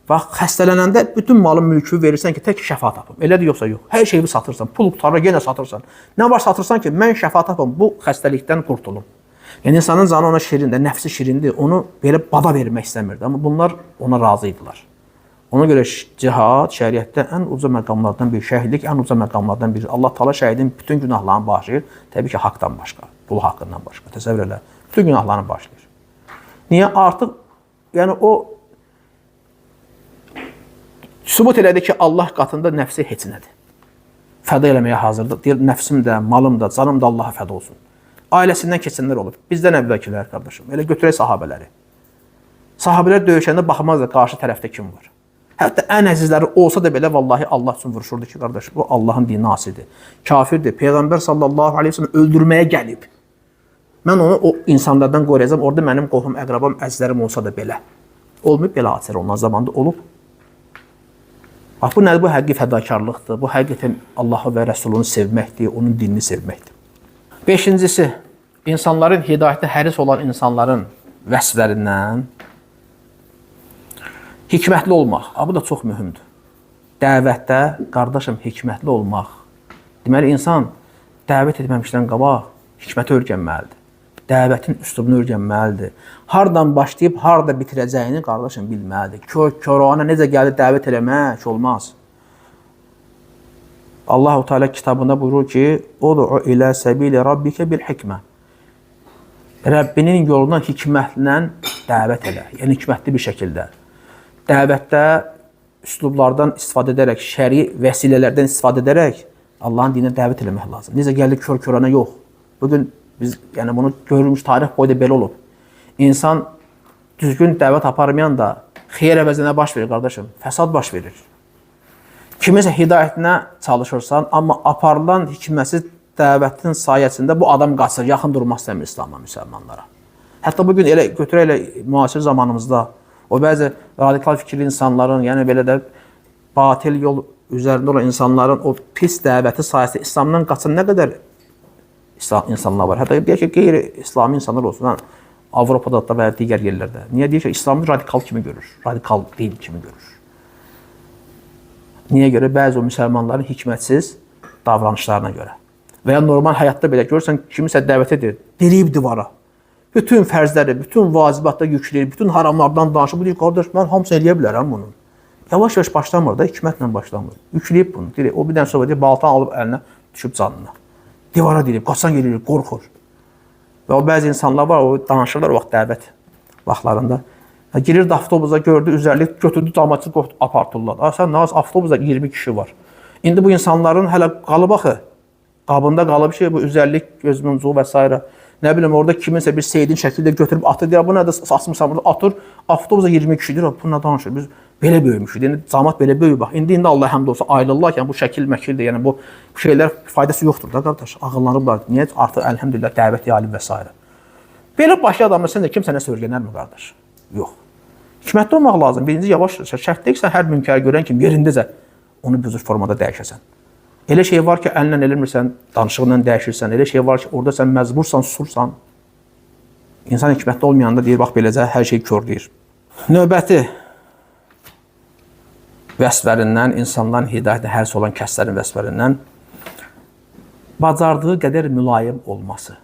Bax, xəstələnəndə bütün malın mülkü verirsən ki, tək şəfa tapım. Elədir, yoxsa yox. Hər şeyi satırsan, pul qutarır, yenə satırsan. Nə var satırsan ki, mən şəfa tapım, bu xəstəlikdən qurtulum. Yəni, insanın canı ona şirindir, nəfsi şirindir, onu belə bada vermək istəmirdi. Amma bunlar ona razı idilər. Ona görə cihad şəriətdə ən uca məqamlardan biri, şəhidlik ən uca məqamlardan biri. Allah Taala şəhidin bütün günahlarını bağışlayır. Təbii ki, haqdan başqa, pul haqqından başqa. Təsəvvür elə, bütün günahlarını bağışlayır. Niyə? Artıq, yəni o sübut elədi ki, Allah qatında nəfsi heç nədir. Fəda eləməyə hazırdır. Deyir, nəfsim də, malım da, canım da Allaha fəda olsun. Ailəsindən keçənlər olur. Bizdən əvvəlkilər, qardaşım. Elə götürək sahabələri. Sahabələr döyüşəndə baxmazlar qarşı tərəfdə kim var. Hətta ən əzizləri olsa da belə vallahi Allah üçün vuruşurdu ki, qardaş, bu Allahın dini asidir. Kafirdir. Peyğəmbər sallallahu aleyhi ve sellem öldürməyə gəlib. Mən onu o insanlardan qoruyacağam. Orada mənim qohum, əqrabam, əzizlərim olsa da belə. Olmayıb belə hadisələr ondan zamanda olub. Bax, bu nədir? Bu həqiqi fədakarlıqdır. Bu həqiqətən Allahı və Rəsulunu sevməkdir, onun dinini sevməkdir. Beşincisi, insanların hidayətə həris olan insanların vəsflərindən hikmətli olmaq. Bu da çox mühümdür. Dəvətdə, qardaşım, hikmətli olmaq. Deməli, insan dəvət etməmişdən qabaq hikməti öyrənməlidir. Dəvətin üslubunu öyrənməlidir. Hardan başlayıb, harada bitirəcəyini qardaşım bilməlidir. Körana necə gəldi dəvət eləmək olmaz. Allah-u Teala kitabında buyurur ki, "Ud'u ilə səbili rabbikə bil hikmə." Rəbbinin yoluna hikmətlə dəvət elə. Yəni hikmətli bir şəkildə. Dəvətdə üslublardan istifadə edərək, şəri vəsilələrdən istifadə edərək Allahın dininə dəvət eləmək lazım. Necə gəldi körana yox. Bugün biz yəni bunu görülmüş tarix boyda belə olub. İnsan düzgün dəvət aparmayan da xeyir əvəzinə baş verir qardaşım. Fəsad baş verir. Kimisə hidayətinə çalışırsan, amma aparılan hikmətsiz dəvətin sayəsində bu adam qaçır, yaxın durmaq istəmir İslam'a, müsəlmanlara. Hətta bugün elə götürək elə müasir zamanımızda o bəzi radikal fikirli insanların, yəni belə də batil yol üzərində olan insanların o pis dəvəti sayəsində İslamdan qaçan nə qədər insanlar var. Hətta deyək ki, qeyri-İslami insanlar olsun. Yəni, Avropada da və ya digər yerlərdə. Niyə deyək ki, İslamı radikal kimi görür, radikal din kimi görür. Niyə görə? Bəzi o müsəlmanların hikmətsiz davranışlarına görə. Və ya normal həyatda belə görürsən, kimisə dəvət edir, diriyib divara. Bütün fərzləri, bütün vacibatda yükləyir, bütün haramlardan danışır. Bu deyir, qardaş, mən hamısını eləyə bilərəm bunu. Yavaş-yavaş başlamır da, hikmətlə başlamır. Yükləyib bunu, deyir, o birdən sonra deyir, baltan alıb əlinə, düşüb canına. Divara deyib, qaçan gelir, qorxur. Və o bəzi insanlar var, o danışırlar o vaxt dəvət vaxtlarında. Girirdi avtobusa, gördü, üzərlik götürdü, camaatçı apartırlar. Sən nə az, avtobusda 20 kişi var. İndi bu insanların hələ qalıb axı, qabında qalıb şey, bu üzərlik, gözmüncuğu və s. Nə bilim, orada kiminsə bir seydin şəkildə götürüb atır, deyir, bu nədə asmışsan burada, atır, avtobusa 20 kişi deyir, bu nə danışır, biz belə böyümüşük, yəni camaat belə böyük, bax. İndi Allah həmd olsa ayrılırlarkən bu şəkil məkildir, yəni bu şeylər faydası yoxdur da qardaş, ağıllanıblar. Niyə? Artıq əlhəmdülillah dəvət alim və s. Belə başlı adamlar sən də kim sənə söylənərmi qardaş? Yox. Hikmətli olmaq lazım. Birinci yavaş, şərt deyil ki, sən hər münkəri görən kimi yerindəcə onu bir formada dəyişəsən. Elə şey var ki, əlinlə eləmirsən, danışıqla dəyişirsən. Elə şey var ki, orada sən məcbursan, susursan. İnsan hikmətli olmayanda deyir, bax beləcə hər şey kördür. Növbəti vəsflərindən, insanların hidayətə həris olan kəslərin vəsflərindən bacardığı qədər mülayim olması.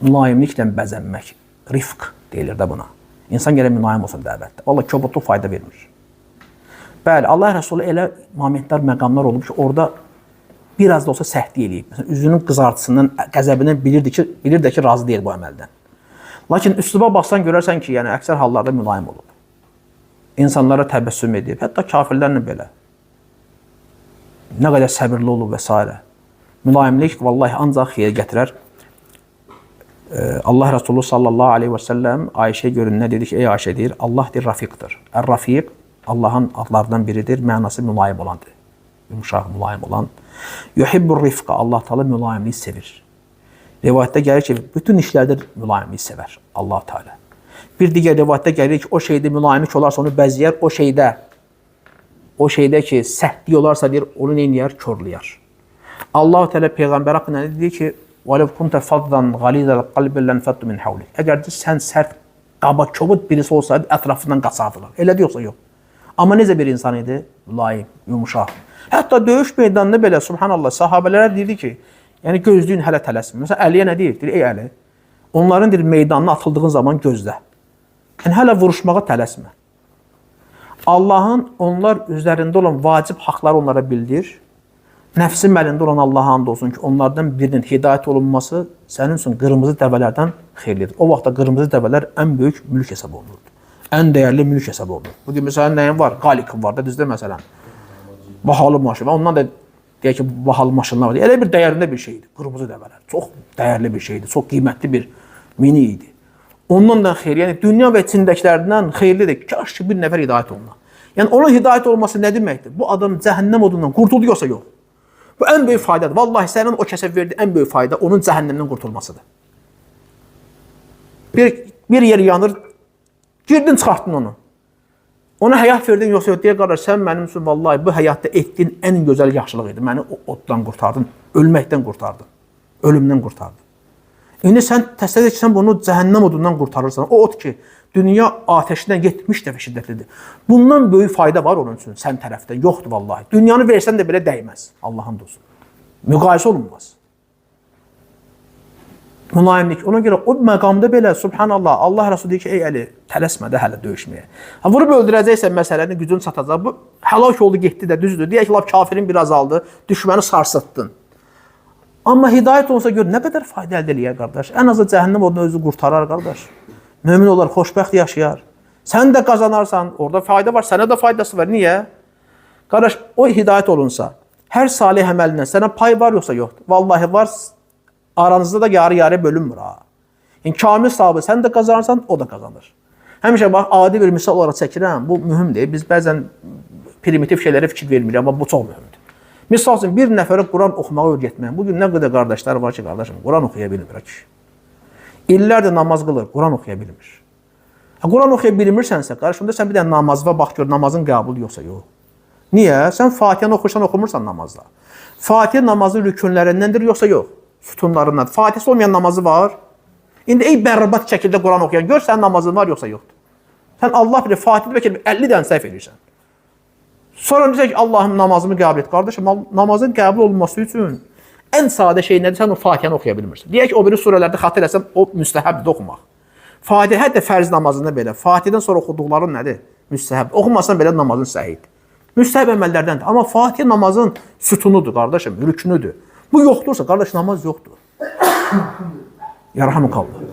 Mülayimliklə bəzənmək. Rifq deyilir də buna. İnsan gərək mülayim olsun dəvətdə. Vallahi kobudluq fayda vermir. Bəli, Allah Rəsulü elə momentlər, məqamlar olub ki, orada biraz da olsa səhvlik eləyib. Məsələn, üzünün qızartısından, qəzəbindən bilirdi ki, razı deyil bu əməldən. Lakin üsluba baxsan görərsən ki, yəni əksər hallarda mülayim olub. İnsanlara təbəssüm edib, hətta kafirlərlə belə. Nə qədər səbirli olub və s. Mülayimlik vallahi ancaq xeyir gətirər. Allah Resulü sallallahu aleyhi və səlləm Ayşəyə görün nə dedi ki, ey Ayşə deyir, Allah deyir, rafiqdir. Ər-rafiq Allahın adlarından biridir, mənası mülayim olandır. Yumuşaq, mülayim olan. Yuhibbur rifqa, Allah Teala mülayimliyi sevir. Rivayətdə gəlir ki, bütün işlərdə mülayimliyi sevər Allah Teala. Bir digər rivayətdə gəlir ki, o şeydə mülayimlik olarsa onu bəzəyər, o şeydə ki, səhvlik olarsa deyir, onu neynəyər, körləyər. Allah Teala Peyğəmbər haqqında deyir ki, وَلَوْ كُنْتَ فَضًّا غَلِيظَ الْقَلْبِ لَنْفَضُّ مِنْ حَوْلِكَ. Əgər sən sərt, qaba, kobud birisi olsaydı, ətrafından qaçardılar. Elə yoxsa yox. Amma necə bir insan idi? Mülayim, yumuşaq. Hətta döyüş meydanında belə, subhanallah, sahabələrə deyirdi ki, yəni gözləyin, hələ tələsmin. Məsələn, Əliyə nə deyir? Deyir, ey Əli, onların deyir, meydanına atıldığın zaman gözlə. Yəni, hələ vuruşmağa tələsmə. Allahın onlar üzərində olan vacib haqları onlara bildir. Nəfsin əlində olan Allah'a and olsun ki, onlardan birinin hidayət olunması sənin üçün qırmızı dəvələrdən xeyirlidir. O vaxtda qırmızı dəvələr ən böyük mülk hesab olunurdu. Ən dəyərli mülk hesab olunur. Bu deyil, məsələn, nəyin var? Qalikin var da, düzdür məsələn. Bahalı maşın var. Ondan da deyək ki, bahalı maşınlar var. Elə bir dəyərində bir şeydir. Qırmızı dəvələr. Çox dəyərli bir şeydir. Çox qiymətli bir mini idi. Ondan da xeyir, yəni dünya və içindəkilərdən xeyirlidir. Kaş ki, bir nəfər hidayət olunur. Yəni, onun hidayət olması nə deməkdir? Bu adam cəhənnəm odundan qurtuldu yoxsa yox? Bu ən böyük faydadır. Vallahi sənin o kəsə verdiyi ən böyük fayda onun cəhənnəmdən qurtulmasıdır. Bir yer yanır, girdin çıxartdın onu. Ona həyat verdin, yoxsa yox, deyə qardaş, sən mənim üçün vallahi bu həyatda etdiyin ən gözəl yaxşılıq idi. Məni o oddan qurtardın, ölməkdən qurtardın, ölümdən qurtardın. İndi sən təsəvvür et ki, sən bunu cəhənnəm odundan qurtarırsan. O od ki, dünya ateşindən 70 dəfə şiddətlidir. Bundan böyük fayda var onun üçün sən tərəfdən. Yoxdur vallahi. Dünyanı versən də belə dəyməz. Allahın dostu. Müqayisə olunmaz. Mülayimlik. Ona görə o məqamda belə, subhanallah, Allah Resulü deyir ki, ey Əli, tələsmə də hələ döyüşməyə. Vurub öldürəcəksən məsələnin gücün çatacaq. Bu həlak oldu, getdi də, düzdür. Deyək ki, kafirin bir azaldı, düşməni sarsıtdın. Amma hidayət olsa gör, nə qədər fayda əldə eləyər, qardaş. Ən azı cəhənnəm odunu özü qurtarar, qardaş. Mömin olar, xoşbəxt yaşayar. Sən də qazanarsan, orada fayda var, sənə də faydası var. Niyə? Qardaş, o hidayət olunsa, hər salih əməlindən sənə pay var yoxsa yoxdur? Vallahi var, aranızda da yarı-yarıya bölünmür. Yəni, kamil sahibi sən də qazanırsan, o da qazanır. Həmişə bax, adi bir misal olaraq çəkirəm, bu mühümdir. Biz bəzən primitiv şeylərə fikir vermirik, amma bu çox mühümdür. Misal üçün, bir nəfərə Quran oxumağı öyrətməyən, bugün nə qədər qardaşlar var ki, qardaşım, Quran oxuya bilmir. İllərdir namaz qılır, Quran oxuya bilmir. Quran oxuya bilmirsənsə, qarşımda sən bir dənə namazva bax gör, namazın qəbul yoxsa yox. Niyə? Sən Fatihəni oxursan, oxumursan namazda. Fatihə namazın rükünlərindəndir yoxsa yox? Sütunlarından. Fatihəsi olmayan namazı var. İndi ey bərbat şəkildə Quran oxuyan, gör sənin namazın var yoxsa yoxdur. Sən Allah bilir, Fatihədə bəlkə 50 dənə səhv edirsən. Sonra deyəcək ki, Allahım namazımı qəbul et. Qardaşım, namazın qəbul olması üçün ən sadə şey nədir? Sən o Fatihəni oxuya bilmirsən. Deyək ki, o biri surələrdə xatır etsəm, o müstəhəbdir oxumaq. Fatihə də fərz namazında belə. Fatihədən sonra oxuduqların nədir? Müstəhəb. Oxumasan belə namazın səhiddir. Müstəhəb əməllərdəndir. Amma Fatihə namazın sütunudur, qardaşım, rükünüdür. Bu yoxdursa, qardaş, namaz yoxdur. Yarhamıkallah.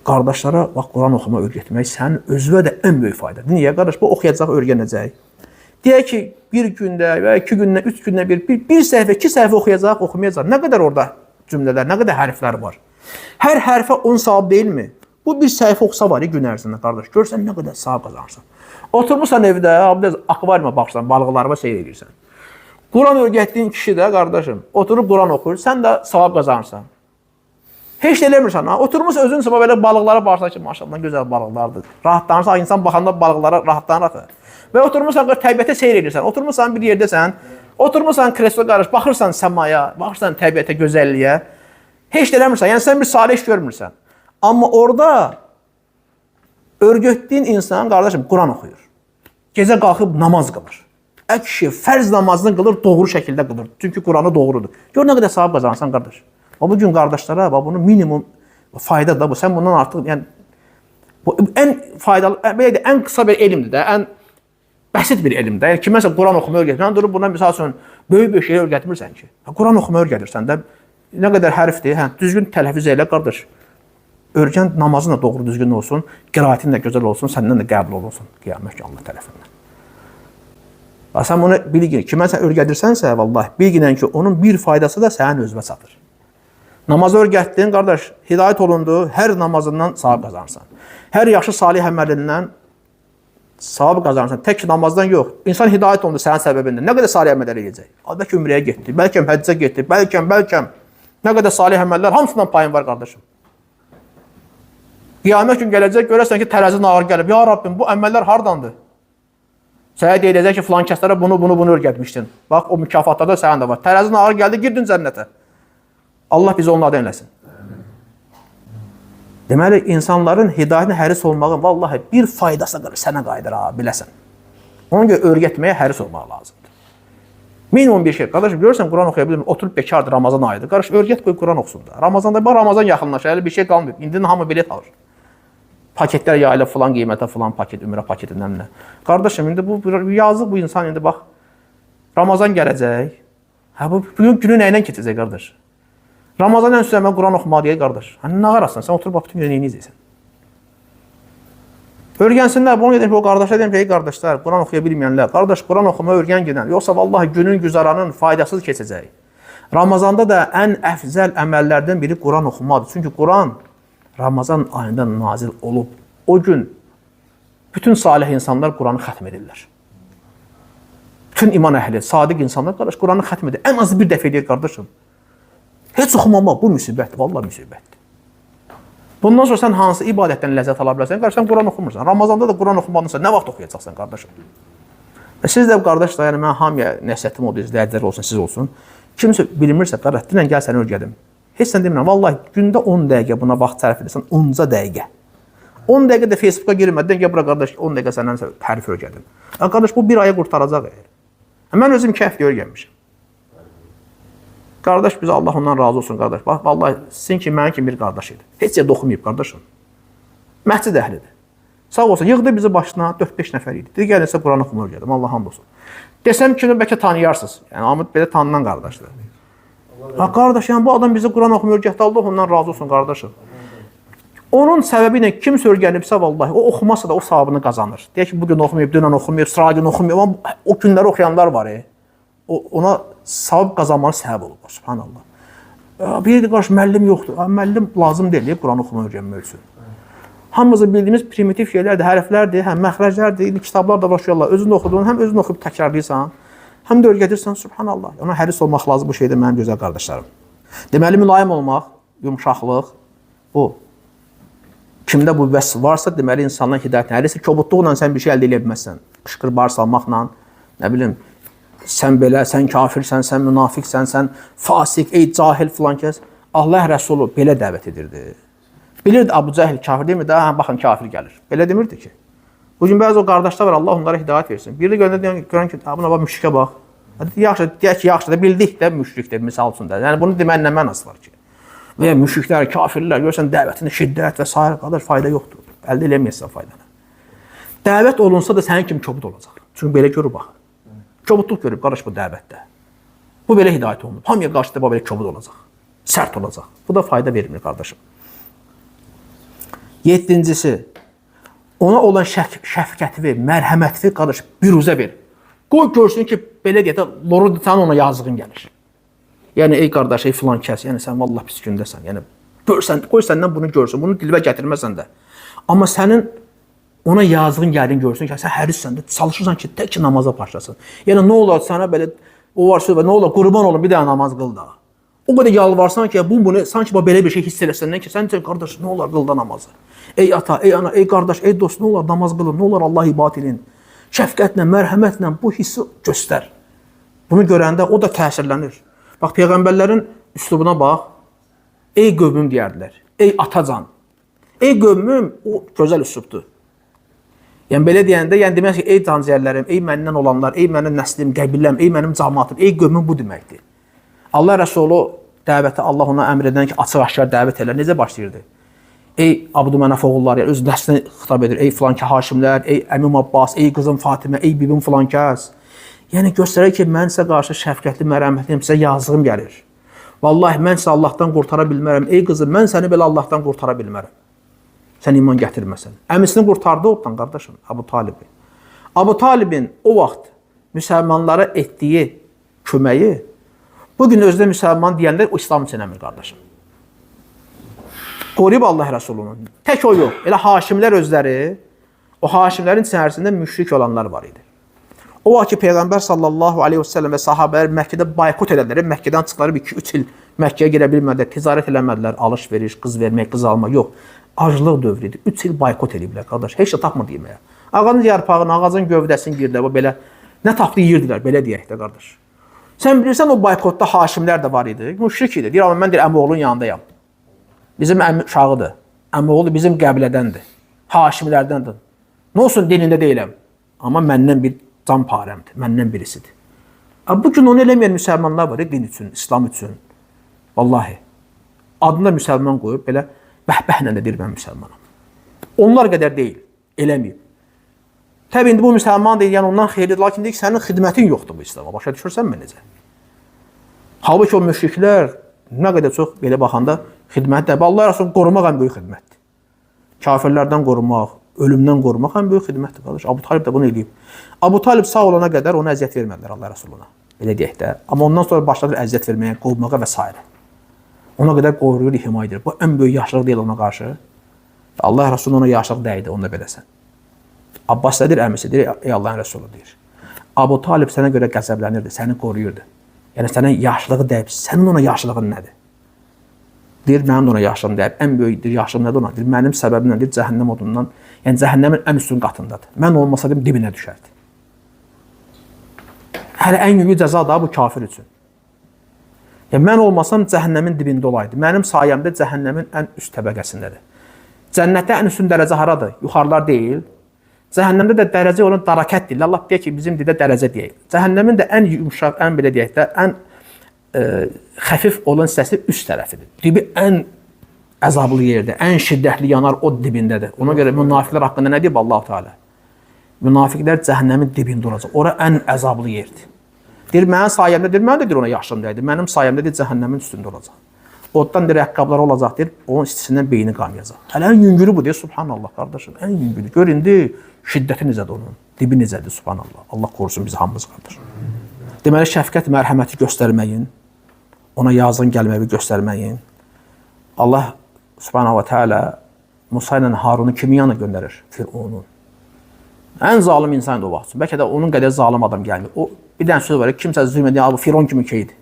Qardaşlara bax, Quran oxuma öyrətmək sənin özünə də ən böyük faydadır. Niyə? Qardaş, bu oxuyacaq, öyrənəcək. Deyək ki, bir gündə və 2 gündə, 3 gündə bir səhifə, 2 səhifə oxuyacaq, oxumayacaq. Nə qədər orada cümlələr, nə qədər hərflər var. Hər hərfə 10 savab deyilmi? Bu bir səhifə oxusa var ya gün ərzində, qardaş. Görsən nə qədər savab qazanırsan. Oturmuşsan evdə, akvariuma baxırsan, balıqlarına seyr edirsən. Quran öyrətdiyin kişi də, qardaşım, oturub Quran oxuyur, sən də savab qazanırsan. Heç də eləmirsən, ha? Oturmuşsa özün sabah belə balıqlara baxırsan ki, maşallah, gözəl balıqlardır. Rahatlanırsan, insan baxanda balıqlara rahatlanır. Və oturmuşsan, təbiətə seyr edirsən, oturmuşsan bir yerdəsən, oturmuşsan kreslo qarış, baxırsan səmaya, baxırsan təbiətə, gözəlliyə. Heç də eləmirsən, yəni sən bir salih iş görmürsən. Amma orada örgütdüyün insan, qardaşım, Quran oxuyur. Gecə qalxıb namaz qılır. Kişi fərz namazını qılır, doğru şəkildə qılır. Çünki Quranı doğrudur. Gör nə qədər savab qazanırsan, qardaş. Bu gün qardaşlara bunun minimum fayda da bu. Sən bundan artıq, yəni, bu ən faydalı, belə ən qısa bir elmdir də, ən bəsit bir elmdir. Yəni, kiməsə Quran oxuma öyrətirsən, durub bundan misal üçün böyük bir şey öyrətmirsən ki. Quran oxuma öyrətirsən də, nə qədər hərfdir, düzgün tələffüz elə, qardaş. Öyrən namazın da doğru düzgün olsun, qiraətin də gözəl olsun, səndən də qəbul olunsun qiyamət Allah tərəfindən. Sən bunu bilgin, kiməsə öyrədirsənsə, vallahi, bilginən ki, onun bir faydası da sənin özünə çatır. Namazı öyrətdin, qardaş, hidayət olundu, hər namazından savab qazanırsan. Hər yaxşı salih əməlindən savab qazanırsan. Tək namazdan yox. İnsan hidayət olundu sənin səbəbində. Nə qədər salih əməllər edəcək? Bəlkə ümrəyə getdi, bəlkə həccə getdi, bəlkə. Nə qədər salih əməllər, hamısından payın var, qardaşım. Qiyamət gün gələcək, görərsən ki, tərəzin ağır gəlib. Ya Rabbim, bu əməllər hardandır? Sənə deyiləcək ki, filan kəslərə bunu öyrətmişdin. Bax, o mükafatlarda sənin də var. Tərəzin ağır gəldi, girdin cənnətə. Allah bizi onlardan eləsin. Deməli, insanların hidayətinə həris olmağın vallahi bir faydası qalır, sənə qayıdır, biləsən. Ona görə öyrətməyə həris olmaq lazımdır. Minimum bir şey. Qardaşım, görürsən, Quran oxuya bilmir, oturub bekardır, Ramazan ayıdır. Qardaş, öyrət qoy Quran oxusun da. Ramazanda, Ramazan yaxınlaşır, elə bir şey qalmıyor. İndi hamı bilet alır. Paketlər yayılır, filan qiymətə, filan paket, ümrə paketindən nə. Qardaşım, indi bu yazıq bu insan, indi bax, Ramazan gələcək. Bugün günü nə ilə keçəcək, qardaş? Ramazan ən süləmə Quran oxumaq deyək, qardaş. Hani nə qarasın, sən oturub bütün günü neyini izləyəsən? Örgənsinlər, bunu dedim ki, o qardaşlar deyim ki, ey qardaşlar, Quran oxuya bilməyənlər, qardaş, Quran oxuma örgən gedən, yoxsa vallahi günün güzaranın faydasız keçəcək. Ramazanda da ən əfzəl əməllərdən biri Quran oxumadır. Çünki Quran Ramazan ayında nazil olub. O gün bütün salih insanlar Quranı xətm edirlər. Bütün iman əhli, sadiq insanlar, qardaş, Quranı xətm edir. Ən azı bir dəfə edir, qardaşım. Heç oxumamaq, bu müsibətdir, vallahi müsibətdir. Bundan sonra sən hansı ibadətdən ləzzət ala bilərsən? Qardaş, sən Quran oxumursan. Ramazanda da Quran oxumadınsa nə vaxt oxuyacaqsan qardaşım? Və siz də qardaşlar, yəni mən hamıya nəsihətim oldu, izləyicilər olsun, siz olsun. Kimsə bilmirsə, qardaş, dinən gəl səni öyrədim. Heç sən demirəm, vallahi gündə 10 dəqiqə buna vaxt sərf edirsən, 10 dəqiqə. 10 dəqiqə də Facebooka girmədən gəl bura qardaş, 10 dəqiqə səndən hərf öyrədim. Qardaş, bu bir ayı qurtaracaq. Mən özüm 2 həftə öyrənmişəm. Qardaş, bizə Allah ondan razı olsun, qardaş. Bax, vallahi sizin ki, mənim kimi bir qardaş idi. Heç yerdə oxumayıb, qardaşım. Məscid əhlidir. Sağ olsun, yığdı bizi başına 4-5 nəfər idi. Dedi, gəlin sizə Quran oxumu öyrədim, Allah hamd olsun. Desəm ki, bəlkə tanıyarsınız. Yəni, Ahmet belə tanınan qardaşdır. Ha, qardaş, yəni bu adam bizi Quran oxumu öyrətdi, Allah ondan razı olsun, qardaşım. Onun səbəbi ilə kimsə öyrənibsə, vallahi, o oxumasa da o savabını qazanır. Deyək ki, bugün oxumayıb, dünən oxumayıb, sıra gün oxumayıb, amma o günləri oxuyanlar var. Ona savab qazanmanı səbəb olur. Subhanallah. Bir də qarşı müəllim yoxdur. Müəllim lazım deyil, Quran oxumayı öyrənmək üçün. Hamımızın bildiyimiz primitiv şeylərdir, hərflərdir, həm məxrəclərdir, indi kitablar da başlayırlar. Özün oxuduğun, həm özün oxuyub təkrarlayırsan, həm də öyrədirsən, subhanallah. Ona həris olmaq lazım bu şeydir mənim gözəl qardaşlarım. Deməli, mülayim olmaq, yumuşaqlıq, bu. Kimdə bu vəsf varsa, deməli, insandan hidayətin hərisə, kobudluqla sən bir şey əldə edə bilməzsən. Qışqırbar salmaqla, nə bilim, sən belə, sən kafirsən, sən münafiqsən, sən fasik, ey cahil filan kəs. Allah Rəsulu belə dəvət edirdi. Bilirdi Abu Cəhil kafir demirdi, hə, baxın kafir gəlir. Belə demirdi ki. Bugün bəzi o qardaşlar var, Allah onlara hidayət versin. Biri görən ki, buna bax, müşrikə bax. Yaxşı, deyək ki, yaxşı da bildik də müşrikdir, misal üçün də. Yəni, bunu demənin nə mənası var ki? Və ya müşriklər, kafirlər, görürsən dəvətində şiddət və s. Qardaş, fayda yoxdur. Əldə eləməyəsən faydanı. Dəvət olunsa da sənin kimi kobud olacaq. Çünki belə görür, bax. Kobudluq görüb, qardaş, bu dəvətdə. Bu belə hidayət olunub. Hamıya qarşı da belə kobud olacaq. Sərt olacaq. Bu da fayda vermir, qardaşım. 7-cisi, ona olan şəfqəti ver, mərhəməti ver, qardaş, biruzə ver. Qoy görsün ki, belə deyək də, loru ditanı ona yazığın gəlir. Yəni, ey qardaş, ey filan kəs, yəni sən vallah pis gündəsən. Yəni, qoy səndən bunu görsün, bunu dilvə gətirməsən də. Amma sənin ona yazığın gəlin görsün ki, sən hərissən də, çalışırsan ki, tək ki, namaza başlasın. Yəni, nə olar sənə belə, o var söz və nə olar, qurban olun, bir dənə namaz qıl da. O qədər yalvarsan ki, bunu sanki belə bir şey hiss eləsəndən ki, sən qardaş, nə olar, qıl da namazı. Ey ata, ey ana, ey qardaş, ey dost, nə olar, namaz qılın, nə olar, Allah ibadət edin. Şəfqətlə, mərhəmətlə bu hissi göstər. Bunu görəndə o da təsirlənir. Bax, Peyğəmbərlərin üslubuna bax, ey qövmüm deyərdilər, ey atacan, ey qövmüm, o gözəl üslubdur. Yəni, belə deyəndə, yəni demək ki, ey canciyərlərim, ey məndən olanlar, ey mənim nəslim, qəbiləm, ey mənim cəmaatım, ey qövmüm bu deməkdir. Allah Rəsulu dəvəti, Allah ona əmr edən ki, açıq-aşkar dəvət elər, necə başlayırdı? Ey Abdümənaf oğulları, öz nəslinə xitab edir, ey filan ki, Haşimlər, ey Əmim Abbas, ey qızım Fatimə, ey bibim filan kəs. Yəni, göstərir ki, mən sizə qarşı şəfqətli, mərhəmətliyim, sizə yazığım gəlir. Vallahi, mən sizə Allahdan qurtara bilmərəm. Ey qızım, mən səni belə Allahdan qurtara bilmərəm. Sən iman gətirməsən. Əmisini qurtardı oradan, qardaşım, Abu Talib'i. Abu Talib'in o vaxt müsəlmanlara etdiyi köməyi, bugün özdə müsəlman deyəndə o İslam üçün əmir, qardaşım. Qoruyub Allah Rəsulunun. Tək o yox. Elə Haşimlər özləri, o Haşimlərin içərisində müşrik olanlar var idi. O vaxt ki, Peyğəmbər sallallahu aleyhi və səlləm və sahabələr Məkkədə boykot edədilər. Məkkədən çıxarıb 2-3 il Məkkəyə girə bilmədilər, ticarət eləmədilər, alış-veriş, qız vermək, qız alma, yox. Aclıq dövrü idi. 3 il boykot ediblər, qardaş. Heç də tapmır deməyə. Ağacın yarpağını, ağacın gövdəsini girdilər, belə nə tapdı yeyirdilər, belə deyək də, qardaş. Sən bilirsən, o boykotda Haşimlər də var idi. Müşrik idi. Deyir, amma mən deyir, əmioğlunun yanındayam. Bizim uşağıdır. Əmioğlu bizim qəbilədəndir. Haşimlərdəndir. Nə olsun dinində deyiləm. Amma məndən bir can parəmdir. Məndən birisidir. Bugün onu eləməyən müsəlmanlar var, din üçün, İslam üçün. Vallahi. Adına müsəlman qoyub, belə bəhbəhlə də deyir, mən müsəlmanam. Onlar qədər deyil. Eləməyib. Təbii, indi bu müsəlman deyil, yəni ondan xeyirdir. Lakin deyik, sənin xidmətin yoxdur bu İslama. Başa düşürsən mi necə? Halbuki o müşriklər nə qədər çox belə baxanda xidmətdir. Allah Rəsulü qorumaq ən böyük xidmətdir. Kafirlərdən qorumaq, ölümdən qorumaq ən böyük xidmətdir, qardaş. Abu Talib də bunu edib. Abu Talib sağ olana qədər ona əziyyət vermədilər Allah Rəsuluna. Belə deyək də. Amma ondan sonra başladı əziyyət verməyə, qovmağa və s. Ona qədər qoruyur, himayə edir. Bu ən böyük yaşlıq deyil ona qarşı. Allah Rəsulü ona yaşlıq dəydi, onu da beləsən. Abbas da deyir, əmisi deyir, ey Allahın Rəsulü deyir. Abu Talib sənə görə qəzəblənirdi, səni qoruyurdu. Yəni sənə yaşlığı dəyib, sənin ona yaşlığın nədir? Deyir, mənim də ona yaşım deyir. Ən böyük yaşım nədir ona? Deyir, mənim səbəbimlə deyir, cəhənnəm odundan, yəni cəhənnəmin ən üstün qatındadır. Mən olmasaydım dibinə düşərdi. Hələ ən yüngül cəza da bu kafir üçün. Yəni, mən olmasam cəhənnəmin dibində olaydı. Mənim sayəmdə cəhənnəmin ən üst təbəqəsindədir. Cənnətdə ən üstün dərəcə haradır? Yuxarılar deyil. Cəhənnəmdə də dərəcə olan darakət deyil. Allah deyək ki, bizim dildə dərəcə deyək. Cəhənnəmin də ən yumşaq, ən belə deyək də, ən xəfif olan hissəsi üst tərəfidir. Dibi ən əzablı yerdir, ən şiddətli yanar o dibindədir. Ona görə münafiqlər haqqında nə deyib Allah Teala? Münafiqlər cəhənnəmin dibində olacaq. Ora ən əzablı yerdir. Deyir, mənim sayəmdə, deyir, mən də deyir ona yaşım dəydi. Mənim sayəmdə deyir, cəhənnəmin üstündə olacaq. Oddan deyir, əqqablar olacaq, deyir, onun istisindən beyni qamayacaq. Hələ ən yüngülü bu, deyir, subhanallah, qardaşım, ən yüngülü. Gör, indi şiddəti necədir onun, dibi necədir, subhanallah. Allah qorusun bizi hamımız, qardaşım. Deməli, şəfqət, mərhəməti göstərməyin, ona yazığın gəlməyi göstərməyin. Allah subhanahu wa ta'ala Musa ilə Harunu kimin yanına göndərir? Fironun. Ən zalim insan da o vaxt. Bəlkə də onun qədər zalim adam gəlmir. O bir dənə söz var ki, kimsə zülm edir, bu Firon kimi keydir.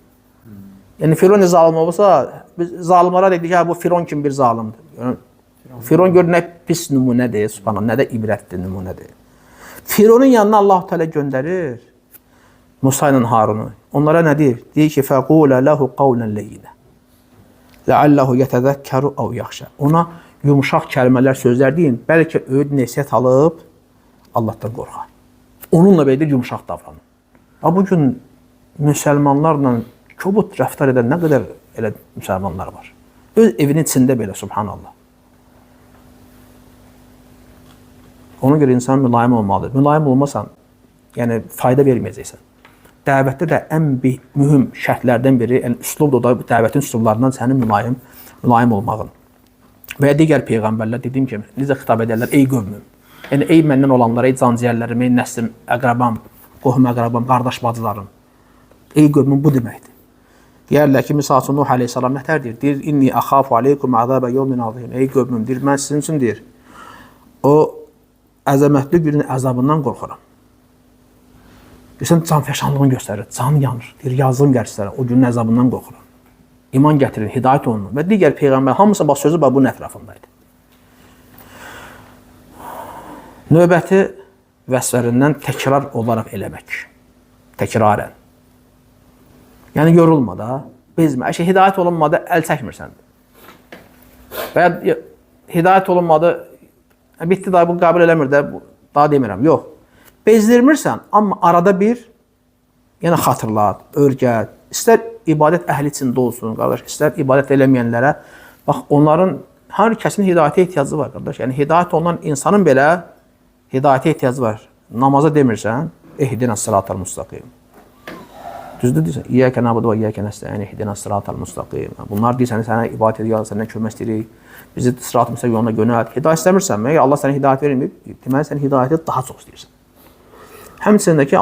Yəni Firon da zalim olsa, biz zalimlara dedik ki, bu Firon kimi bir zalimdir. Yəni, Firon gör nə pis nümunədir, subhanallah, nə də ibrətli nümunədir. Fironun yanına Allah Teala göndərir Musa ilə Harunu. Onlara nə deyir? Deyir ki, fəqulə ləhu qavlən leyyinə. Ləalləhu yətəzəkkəru əv yaxşə. Ona yumuşaq kəlmələr, sözlər deyin. Bəlkə öyüd nəsihət alıb Allahdan qorxar. Onunla belə yumuşaq davranın. Bugün müsəlmanlarla kobud rəftar edən nə qədər elə müsəlmanlar var. Öz evinin içində belə, subhanallah. Ona görə insan mülayim olmalıdır. Mülayim olmasan, yəni fayda verməyəcəksən. Dəvətdə də ən mühüm şərtlərdən biri, yəni üslubdur da, dəvətin üslublarından sənin mülayim olmağın. Və ya digər peyğəmbərlər dediyim kimi, necə xitab edərlər, ey qövmüm. Yəni, ey məndən olanlar, ey canciyərlərim, ey nəslim, əqrabam, qohum əqrabam, qardaş bacılarım. Ey qövmüm, bu deməkdir. Deyərlər ki, misal üçün Nuh aleyhissalam nətər deyir? Deyir, inni əxafu aleykum əzabə yevmin azim. Ey qövmüm, deyir, mən sizin üçün deyir, o əzəmətli günün əzabından qorxuram. Deyirsən, canfəşanlığını göstərir, can yanır. Deyir, yazığım gəlsizlərə, o günün əzabından qorxuram. İman gətirin, hidayət olunur. Və digər peyğəmbər, hamısı bax sözü bunun ətrafındaydı. Növbəti vəsflərindən təkrar olaraq eləmək. Təkrarən. Yəni, yorulma da, bezmə. Əşə, hidayət olunmadı, əl çəkmirsən. Və ya hidayət olunmadı, bitdi da, bu qəbul eləmir də, daha demirəm, yox. Bezdirmirsən, amma arada bir, yəni xatırlat, örgət, istər ibadət əhli içində olsun, qardaş, istər ibadət eləməyənlərə, bax, onların hər kəsin hidayətə ehtiyacı var, qardaş. Yəni, hidayət olunan insanın belə hidayətə ehtiyacı var. Namaza demirsən, ehdinə sıratal müstəqim. Düzdür deyirsən, İyyəkə nəbudu və iyyəkə nəstəyin, ehdinə sıratal müstəqim. Bunlar deyirsən, sənə ibadət edir, səndən kömək istəyirik, bizi sırat müstəqim yoluna yönəlt. Hidayət istəmirsən, Allah sənə hidayət vermir, deməli, sən hidayəti daha çox istəyirsən. Həmçindəki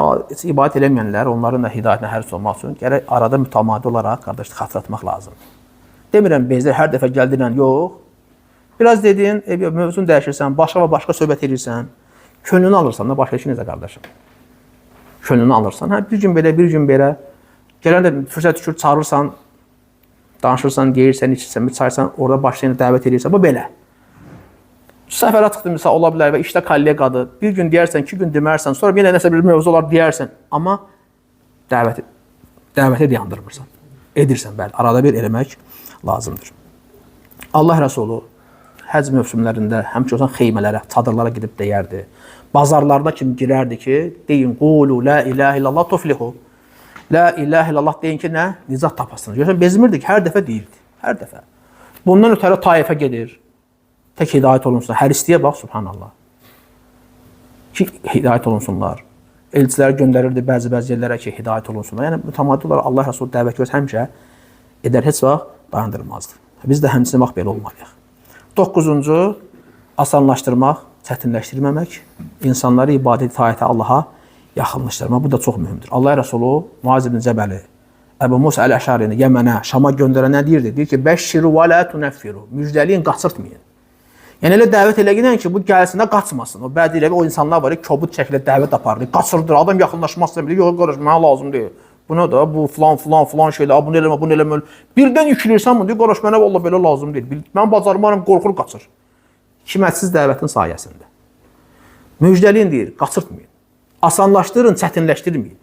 ibadət eləməyənlər, onların da hidayətinə həris olmaq üçün gərək arada mütəmadi olaraq qardaşlıq xatırlatmaq lazımdır. Demirəm, bezdə hər dəfə gəldirən, yox. Biraz dedin, mövzunu dəyişirsən, başqa və başqa söhbət edirsən, könlünü alırsan da başqa işin necə qardaşım. Könlünü alırsan, bir gün belə, gələn də fürsət düşür, çağırırsan, danışırsan, deyirsən, içirsən, çayırsan, orada başlayın dəvət edirsən, bu belə. Səfərə çıxdı, misal, ola bilər və işdə kolleqadır. Bir gün deyərsən, 2 gün demərsən, sonra yenə nəsə bir mövzu olar deyərsən. Amma dəvəti dayandırmırsan. Edirsən, bəli, arada bir eləmək lazımdır. Allah Rəsulu həc mövsümlərində həmçinin xeymələrə, çadırlara gedib deyərdi. Bazarlarda kim girərdi ki, deyin, qulu, la ilahə illallah tuflihu. La ilahə illallah deyin ki, nə? Nicat tapasınız. Görürsən, bezmirdi ki, hər dəfə deyirdi. Hər dəfə. Bundan ötəri taifə gedir. Tək hidayət olunsun. Hər istəyə bax, subhanallah. Ki, hidayət olunsunlar. Elçilər göndərirdi bəzi yerlərə ki, hidayət olunsunlar. Yəni, mütəmadi olaraq Allah Rəsulü dəvət göz həmişə edər, heç vaxt dayandırmazdı. Biz də həmçinin vaxt belə olmalıyıq. 9-cu, asanlaşdırmaq, çətinləşdirməmək, insanları ibadət itaətə Allaha yaxınlaşdırmaq. Bu da çox mühümdür. Allah Rəsulü Muaz ibn Cəbəli, Əbu Musa Əl-Əşarini Yəmənə, Şama göndərən nə deyirdi? Deyir ki, bəşşiru və lə tunəffiru. Müjdəliyin, qaçırtmayın. Yəni, elə dəvət eləginən ki, bu gəlsin də qaçmasın. O bədi ilə o insanlar var ki, kobud şəkildə dəvət aparır, qaçırdır, adam yaxınlaşmazsa bilir, yox, qardaş, mənə lazım deyil. Buna da bu falan şeylər, bunu eləmə. Birdən yükləyirsən bunu, deyir, qardaş, mənə vallahi belə lazım deyil. Mən bacarmaram, qorxur, qaçır. Hikmətsiz dəvətin sayəsində. Müjdəliyin deyir, qaçırtmayın. Asanlaşdırın, çətinləşdirməyin.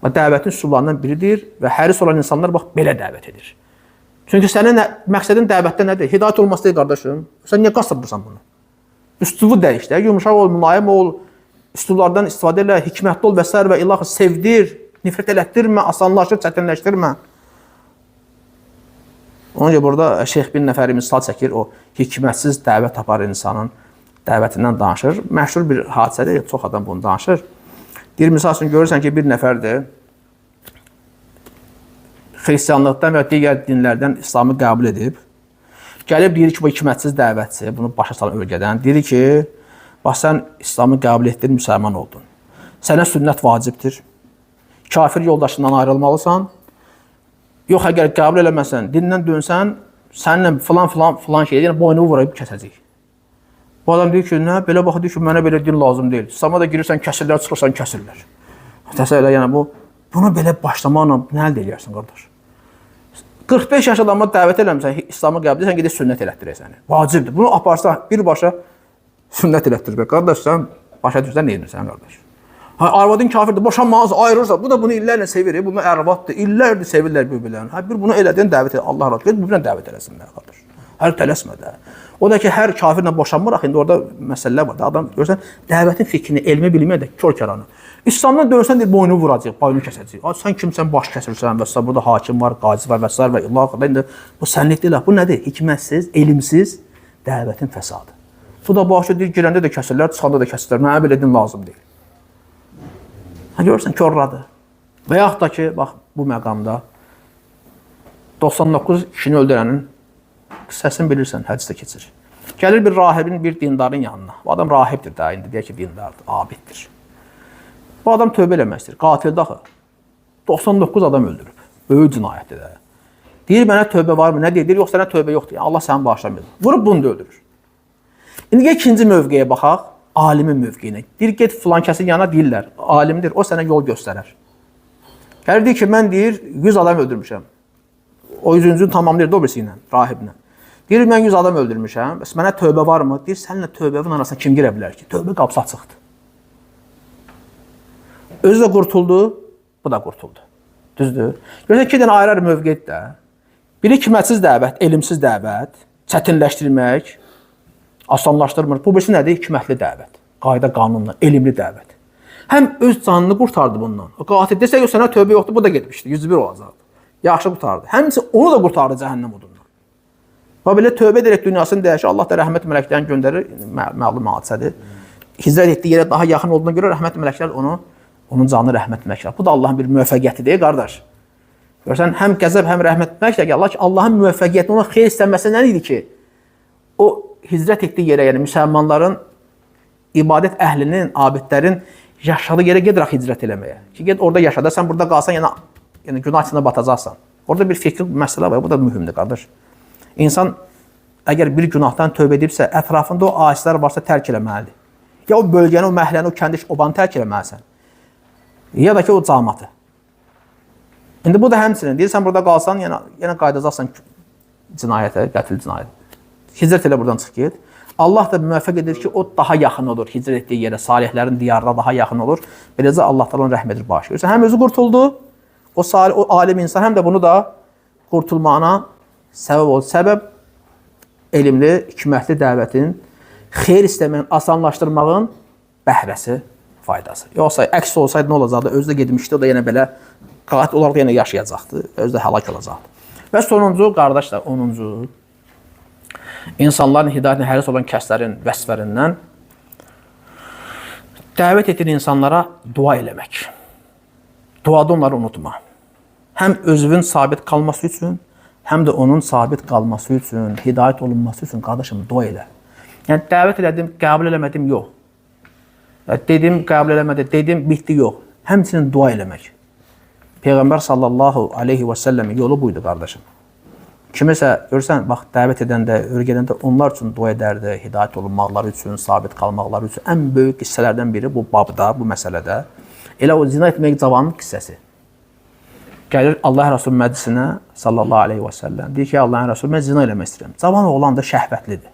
Dəvətin üsullarından biridir və həris olan insanlar bax, belə dəvət edir. Çünki sənin məqsədin dəvətdə nədir? Hidayət olması deyil, qardaşım. Sən niyə qasırdırsan bunu? Üslubu dəyiş də, yumuşaq ol, mülayim ol, üslublardan istifadə elə, hikmətli ol və s. və ilah sevdir, nifrət elətdirmə, asanlaşdır, çətinləşdirmə. Onun üçün burada Şeyx bin Nəfəri misal çəkir, o hikmətsiz dəvət tapar insanın dəvətindən danışır. Məşhur bir hadisədir, çox adam bunu danışır. Deyir, misal üçün görürsən ki, bir nəfərdir, xristiyanlıqdan və digər dinlərdən İslamı qəbul edib, gəlib deyir ki, bu hikmətsiz dəvətçi, bunu başa salan ölkədən, deyir ki, bax, sən İslamı qəbul etdin, müsəlman oldun. Sənə sünnət vacibdir. Kafir yoldaşından ayrılmalısan. Yox, əgər qəbul eləməsən, dindən dönsən, səninlə filan şey, yəni boynu vurayıb kəsəcək. Bu adam deyir ki, nə? Belə baxı, deyir ki, mənə belə din lazım deyil. İslam'a da girirsən, kəsirlər, çıxırsan, kəsirlər. Təsələ, yəni bunu belə başlamaqla nə əldə edirsən, qardaş? 45 yaş adamı dəvət eləmirsən, İslamı qəbul edirsən, gedib sünnət elətdirək səni. Vacibdir. Bunu aparsan, birbaşa sünnət elətdirir. Qardaş, sən başa düşsən, nə edirsən, qardaş? Arvadın kafirdir, boşanmaz, ayırırsa, bu da bunu illərlə sevir, bunu ərvaddır, illərdir sevirlər bir-birlərini. Bir bunu elədin, dəvət edir, Allah razı olsun, bir-birlə dəvət eləsinlər, qardaş. Hər tələsmə də. O da ki, hər kafirlə boşanmıraq, indi orada məsələlər var da, adam görsən, dəvətin fikrini, elmi bilməyə də kör kəranı. İslamdan dönsən, deyir, boynu vuracaq, boynu kəsəcək. Sən kimsən, baş kəsirsən və s. Burada hakim var, qazi var və s. və Allah xəbər. İndi bu sənlik deyil, bu nədir? Hikmətsiz, elmsiz dəvətin fəsadı. Bu da başa deyir, girəndə də kəsirlər, çıxanda da kəsirlər. Mənə belə din lazım deyil. Görürsən, körradır. Və yaxud da ki, bax, bu məqamda 99 kişini öldürənin qissəsini bilirsən, hədisdə keçir. Gəlir bir rahibin, bir dindarın yanına. Bu adam rahibdir də, indi deyək ki, dindardır, abiddir. Bu adam tövbə eləmək istəyir, qatildir axı. 99 adam öldürüb, böyük cinayətdir də. Deyir, mənə tövbə varmı? Nə deyir? Deyir, yox, sənə tövbə yoxdur. Allah səni bağışlamıyor. Vurub bunu da öldürür. İndi ikinci mövqeyə baxaq, alimin mövqeyinə. Deyir, get filan kəsin yanına deyirlər, alimdir, o sənə yol göstərər. Gəlir, deyir ki, mən deyir, 100 adam öldürmüşəm. O 100-cünü tamamlayır da o birisi ilə, rahiblə. Deyir, mən 100 adam öldürmüşəm, bəs mənə tövbə varmı? Deyir, səninlə tövbəvin arasına kim girə bilər ki? Tövbə qapısı açıqdır. Özü də qurtuldu, bu da qurtuldu. Düzdür? Görürsən, iki dənə ayrı mövqedir də. Biri hikmətsiz dəvət, elmsiz dəvət, çətinləşdirmək, asanlaşdırmır. Bu birisi nədir? Hikmətli dəvət, qayda qanunla, elmli dəvət. Həm öz canını qurtardı bundan. O qatil desə, yox, sənə tövbə yoxdur, bu da getmişdi, 101 olacaqdı. Yaxşı qurtardı. Həmçinin onu da qurtardı cəhənnəm odundan. Və belə tövbə edərək dünyasını dəyişir, Allah da rəhmət mələklərini göndərir, məlum hadisədir. Hicrət etdiyi yerə daha yaxın olduğuna görə rəhmət mələklər onun canını rəhmət mələklər. Bu da Allahın bir müvəffəqiyyətidir, qardaş. Görsən, həm qəzəb, həm rəhmət mələklər, Allahın müvəffəqiyyətini, ona xeyir istənməsi nə idi ki? O hicrət etdiyi yerə, yəni müsəlmanların, ibadət əhlinin, abidlərin yaşadığı yerə gedirək hicrət eləməyə. Ki, ged orada yaşada, sən burada qalsan, yəni günah içində batacaqsan. Orada bir fikir məsələ var, bu da mühümdür, qardaş. İnsan əgər bir günahdan tövbə edibsə, ətrafında o aislər varsa tərk eləməlidir. Ya o bölgəni, o məhləni, o kəndi, obanı tərk eləməlisən. Ya da ki, o cəmatı. İndi bu da həmçinin, deyirsən, burada qalsan, yenə qaydacaqsan cinayətə, qətil cinayət. Hicrət elə buradan çıx get. Allah da müvəffəq edir ki, o daha yaxın olur hicrət etdiyi yerə, salihlərin diyarına daha yaxın olur. Beləcə Allah da onun rəhm edir, bağışlayır. Həm özü qurtuldu, o alim insan, həm də bunu da qurtulmağına səbəb oldu. Səbəb elmli, hikmətli dəvətin, xeyir istəməyən, asanlaşdırmağın bəhrəsi, faydası. Yoxsa əks olsaydı nə olacaqdı? Özü də gedmişdi, o da yenə belə qatil olaraq yenə yaşayacaqdı, özü də həlak olacaqdı. Və sonuncu, qardaşlar, 10-cu, insanların hidayətinə həris olan kəslərin vəsflərindən dəvət edir insanlara dua eləmək. Duada onları unutma. Həm özünün sabit qalması üçün, həm də onun sabit qalması üçün, hidayət olunması üçün, qardaşım, dua elə. Yəni, dəvət elədim, qəbul eləmədim, yox. Dedim, qəbul eləmədim, dedim, bitdi, yox. Həmçinin dua eləmək. Peyğəmbər sallallahu aleyhi və səlləmin yolu buydu, qardaşım. Kimisə, görürsən, bax, dəvət edəndə, örgədəndə onlar üçün dua edərdi, hidayət olunmaqları üçün, sabit qalmaqları üçün. Ən böyük qissələrdən biri bu babda, bu məsələdə. Elə o zina etmək cavanın qissəsi. Gəlir Allah Rəsulü məclisinə sallallahu aleyhi və səlləm. Deyir ki, Allahın Rəsulü, mən zina eləmək istəyirəm. Cavan oğlan da şəhvətlidir.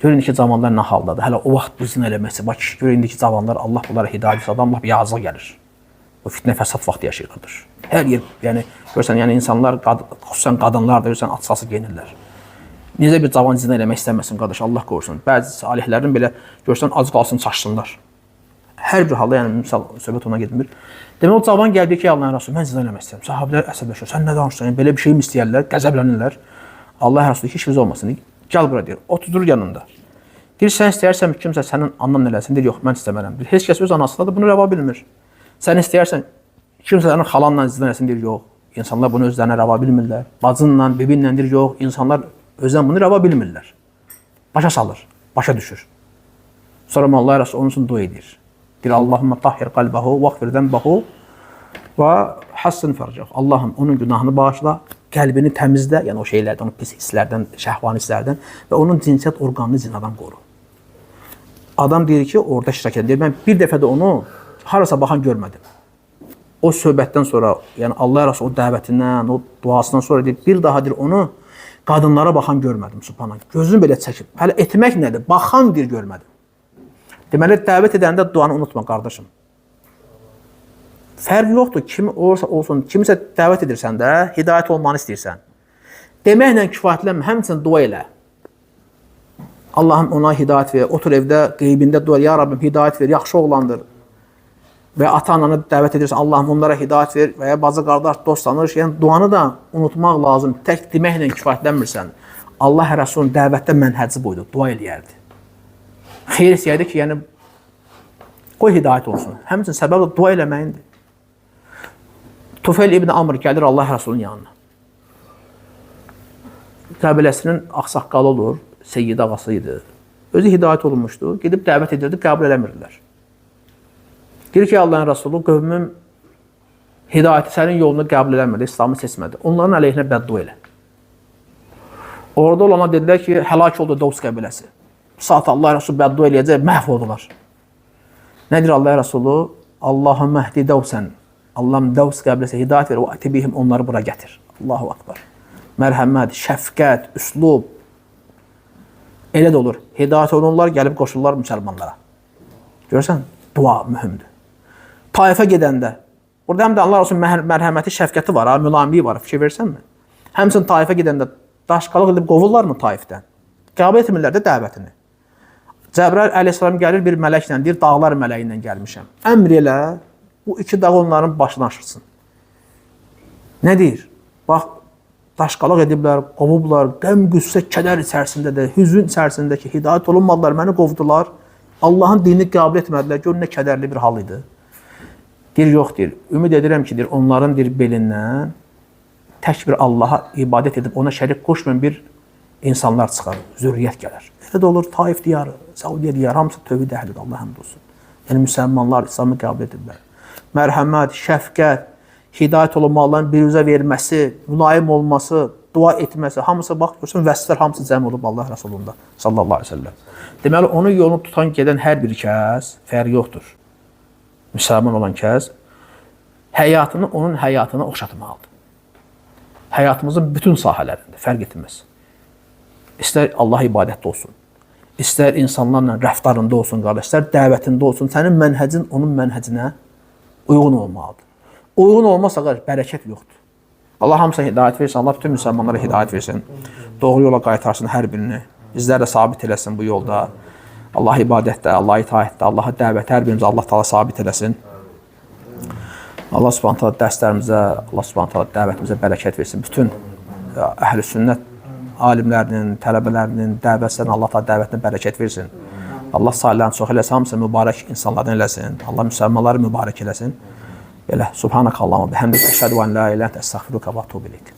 Görün ki, cavanlar nə haldadır. Hələ o vaxt bu zina eləmək istəyir. Bax, görün ki, cavanlar Allah bunlara hidayət etsin. Adam lap yazıq gəlir. O fitnə fəsad vaxtı yaşayırlar. Hər yer, yəni görsən, yəni insanlar, xüsusən qadınlar da görsən açıq-açıq geyinirlər. Necə bir cavan zina eləmək istəməsin, qardaş, Allah qorusun. Bəzi salihlərin belə görsən acı qalsın, çaşsınlar. Hər bir halda, yəni misal söhbət ona getmir. Demək o cavan gəldi ki, Allahın Rəsulü, mən zina eləmək istəyirəm. Sahabelər əsəbləşir. Sən nə danışırsan? Belə bir şey mi istəyirlər? Qəzəblənirlər. Allah Rəsulü heç şey olmasın. Gəl bura deyir. Oturdur yanında. Deyir, sən istəyirsən kimsə sənin anan eləsin. Deyir, yox, mən istəmərəm. Deyir, heç kəs öz anasına da bunu rəva bilmir. Sən istəyirsən kimsə sənin xalanla zina eləsin. Deyir, yox. İnsanlar bunu özlərinə rəva bilmirlər. Bacınla, bibinlə deyir, yox. İnsanlar özdən bunu rəva bilmirlər. Başa salır, başa düşür. Sonra Allah Rəsulü onun üçün dua edir. Deyir, Allahümmə tahhir qalbəhu, vəğfir zənbəhu və hassin fərcəhu. Allahım, onun günahını bağışla, qəlbini təmizlə, yəni o şeylərdən, o pis hisslərdən, şəhvani hisslərdən və onun cinsiyyət orqanını zinadan qoru. Adam deyir ki, orada iştirak edir. Deyir, mən bir dəfə də onu harasa baxan görmədim. O söhbətdən sonra, yəni Allah Rəsulü o dəvətindən, o duasından sonra deyir, bir daha deyir, onu qadınlara baxan görmədim, subhanallah. Gözünü belə çəkib. Hələ etmək nədir? Baxan deyir, görmədim. Deməli, dəvət edəndə duanı unutma, qardaşım. Fərq yoxdur, kim olursa olsun, kimisə dəvət edirsən də, hidayət olmanı istəyirsən. Deməklə kifayətlənmə, həmçinin dua elə. Allahım ona hidayət ver, otur evdə, qeybində dua, ya Rabbim hidayət ver, yaxşı oğlandır. Və ata-ananı dəvət edirsən, Allahım onlara hidayət ver və ya bacı qardaş, dost tanır. Yəni, duanı da unutmaq lazım, tək deməklə kifayətlənmirsən. Allah Rəsulunun dəvətdə mənhəci buydu, dua eləyərdi. Xeyr istəyərdi ki, yəni, qoy hidayət olsun. Həmçinin səbəb də dua eləməyindir. Tufeyl ibn Amr gəlir Allah Rəsulunun yanına. Qəbiləsinin ağsaqqalı olur, Seyyid ağası idi. Özü hidayət olunmuşdu, gedib dəvət edirdi, qəbul eləmirdilər. Deyir ki, Allahın Rəsulü, qövmüm hidayəti sənin yolunu qəbul eləmirdi, İslamı seçmədi. Onların əleyhinə bəddua elə. Orada olana dedilər ki, həlak oldu Davs qəbiləsi. Saat Allah Rəsulü bəddua eləyəcək, məhv oldular. Nədir Allah Rəsulü? Allahümmə hdi Davsən. Allahım Davs qəbiləsi hidayət ver və atibihim onları bura gətir. Allahu akbar. Mərhəmət, şəfqət, üslub. Elə də olur. Hidayət olunurlar, gəlib qoşurlar müsəlmanlara. Görürsən, dua mühümdür. Taifə gedəndə, orada həm də Allah olsun mərhəməti, şəfqəti var, mülayimliyi var, fikir versənmi? Həmçinin Taifə gedəndə daşqalıq edib qovurlarmı Taifdən? Qəbul etmirlər də dəvətini. Cəbrail əleyhissalam gəlir bir mələklə, deyir, dağlar mələyi ilə gəlmişəm. Əmr elə, bu iki dağ onların başını aşırsın. Nə deyir? Bax, daşqalıq ediblər, qovublar, qəm, qüssə, kədər içərisindədir, hüzün içərisində ki, hidayət olunmadılar, məni qovdular. Allahın dinini qəbul etmədilər, gör nə kədərli bir hal idi. Deyir, yox, deyir, ümid edirəm ki, deyir, onların deyir, belindən tək bir Allaha ibadət edib, ona şərik qoşmayan bir insanlar çıxar, zürriyyət gələr. Elə də olur, Taif diyarı, Saudiya diyarı, hamısı tövhid əhlidir, Allah həmd olsun. Yəni, müsəlmanlar İslamı qəbul edirlər. Mərhəmət, şəfqət, hidayət olunmaların bir üzə verməsi, mülayim olması, dua etməsi, hamısı, bax, görsən, vəsflər hamısı cəm olub Allah Rəsulunda, sallallahu aleyhi ve sellem. Deməli, onun yolunu tutan, gedən hər bir kəs, fərqi yoxdur. Müsəlman olan kəs, həyatını onun həyatına oxşatmalıdır. Həyatımızın bütün sahələrində, fərq etməz. İstər Allah ibadətdə olsun, istər insanlarla rəftarında olsun, qardaş, istər dəvətində olsun, sənin mənhəcin onun mənhəcinə uyğun olmalıdır. Uyğun olmazsa, qardaş, bərəkət yoxdur. Allah hamısına hidayət versin, Allah bütün müsəlmanlara hidayət versin, doğru yola qaytarsın hər birini, bizlər də sabit eləsin bu yolda. Allah ibadətdə, Allah itaətdə, Allaha dəvət, hər birimizi Allah Taala sabit eləsin. Allah Subhanahu taala dərslərimizə, Allah Subhanahu taala dəvətimizə bərəkət versin. Bütün əhl-i sünnət alimlərinin, tələbələrinin, dəvətlərinin Allah Taala dəvətinə bərəkət versin. Allah salihlərini çox eləsin, hamısını mübarək insanlardan eləsin. Allah müsəlmanları mübarək eləsin. Belə, subhanakallahumma bihamdika, əşhədu an la ilaha illə əntə, əstəğfiruka və etûbu ileyk.